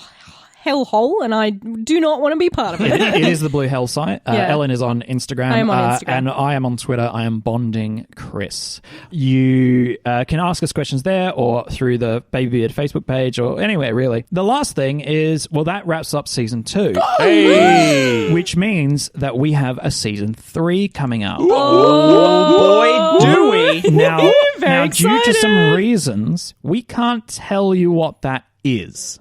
hellhole and I do not want to be part of it. It is the Blue Hell site. Yeah. Ellen is on Instagram. I am on Instagram. And I am on Twitter. I am Bonding Chris. You can ask us questions there or through the Baby Beard Facebook page or anywhere, really. The last thing is, well, that wraps up season 2. Hey! Which means that we have a season 3 coming up. Oh, boy, do we. Now, Very due to some excited. reasons, we can't tell you what that is.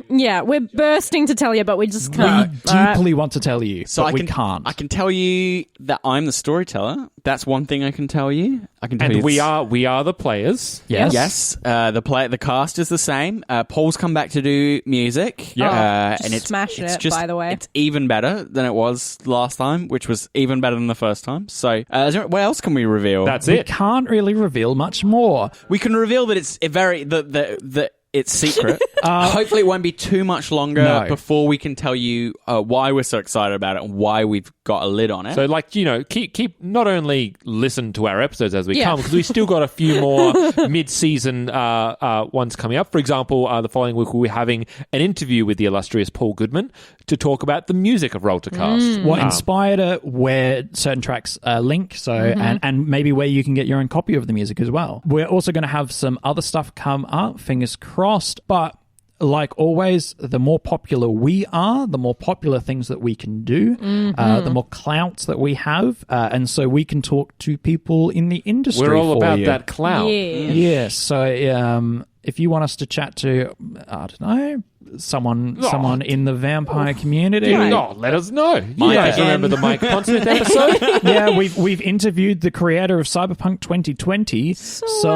Yeah, we're bursting to tell you, but we just can't. We deeply want to tell you, So but I we can't. I can tell you that I'm the storyteller. That's one thing I can tell you. I can tell you And we it's- are the players. Yes. Yes, the cast is the same. Paul's come back to do music. Yeah. And it's smashing it's it, just, by the way. it's even better than it was last time, which was even better than the first time. So, what else can we reveal? That's We it. can't really reveal much more. We can reveal that it's a very the it's secret. Hopefully, it won't be too much longer before we can tell you why we're so excited about it and why we've got a lid on it. So, like, keep not only listen to our episodes as we come, because we still got a few more mid-season ones coming up. For example, the following week we'll be having an interview with the illustrious Paul Goodman to talk about the music of Roll to Cast. What inspired it, where certain tracks link, and maybe where you can get your own copy of the music as well. We're also going to have some other stuff come up, fingers crossed, but like always, the more popular we are, the more popular things that we can do, the more clout that we have, and so we can talk to people in the industry. We're all about that clout. Yeah. So if you want us to chat to, I don't know, someone in the vampire community, let us know. You guys remember the Mike Pondsmith episode? Yeah, we've interviewed the creator of Cyberpunk 2020. So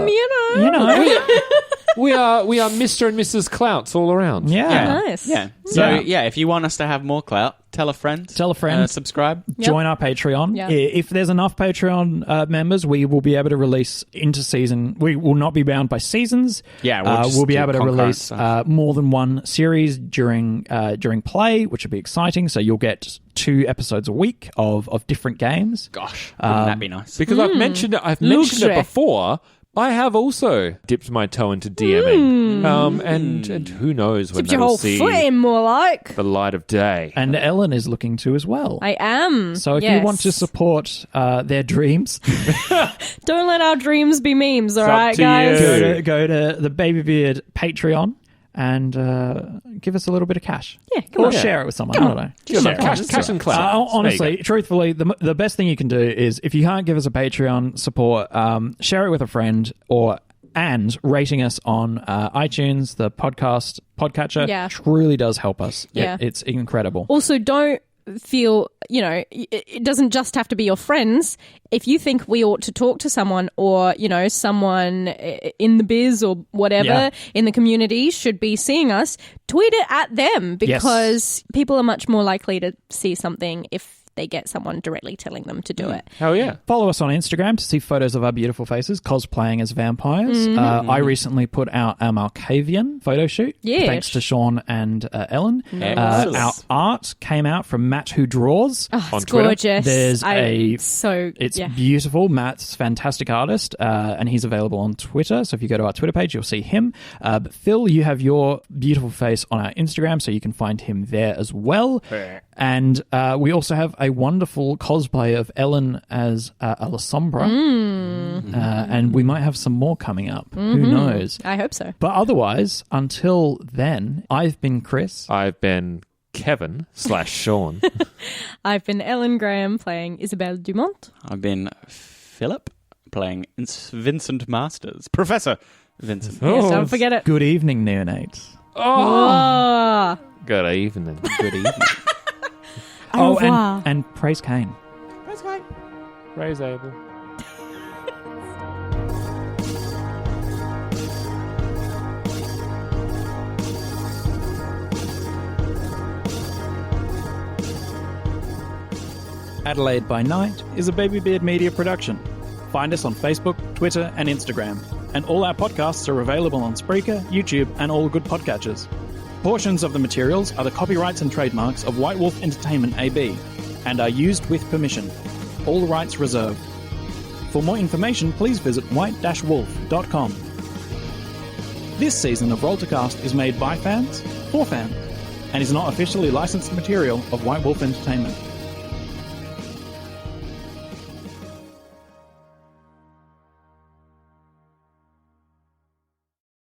you know. We are Mr. and Mrs. Clouts all around. Yeah. Nice. Yeah. So, if you want us to have more clout, tell a friend. Subscribe. Join our Patreon. Yep. If there's enough Patreon members, we will be able to release interseason. We will not be bound by seasons. Yeah, we'll be able to release more than one series during play, which will be exciting. So you'll get 2 episodes a week of different games. Gosh, wouldn't that be nice? Because I've mentioned it before. I have also dipped my toe into DMing, and who knows when Dipped your that'll whole see foot in, more like. the light of day. And Ellen is looking to as well. I am. So if you want to support their dreams, don't let our dreams be memes, all right, to guys? you. go to the Babybeard Patreon and give us a little bit of cash. Yeah, come or on. share it with someone. I don't know. Just cash and clout. Honestly, truthfully, the best thing you can do is, if you can't give us a Patreon support, share it with a friend and rating us on iTunes, the podcatcher. Yeah. Truly does help us. Yeah. It's incredible. Also, don't feel, it doesn't just have to be your friends. If you think we ought to talk to someone, or, someone in the biz or whatever in the community should be seeing us, tweet it at them, because people are much more likely to see something if they get someone directly telling them to do it. Hell yeah. Follow us on Instagram to see photos of our beautiful faces cosplaying as vampires. I recently put out our Malkavian photo shoot, thanks to Sean and Ellen. Our art came out from Matt Who Draws on Twitter. Gorgeous. It's beautiful. Matt's a fantastic artist, and he's available on Twitter. So if you go to our Twitter page, you'll see him. But Phil, you have your beautiful face on our Instagram, so you can find him there as well. And we also have a wonderful cosplay of Ellen as Alessombra. And we might have some more coming up. Who knows? I hope so. But otherwise, until then, I've been Chris. I've been Kevin/Sean. I've been Ellen Graham playing Isabelle Dumont. I've been Philip playing Vincent Masters. Professor Vincent. Yes, don't forget it. Good evening, neonates. Oh. Good evening. Good evening. Oh, and praise Cain. Praise Abel. Adelaide by Night is a Babybeard Media production. Find us on Facebook, Twitter, and Instagram. And all our podcasts are available on Spreaker, YouTube, and all good podcatchers. Portions of the materials are the copyrights and trademarks of White Wolf Entertainment AB and are used with permission. All rights reserved. For more information, please visit white-wolf.com. This season of Roll to Cast is made by fans, for fans, and is not officially licensed material of White Wolf Entertainment.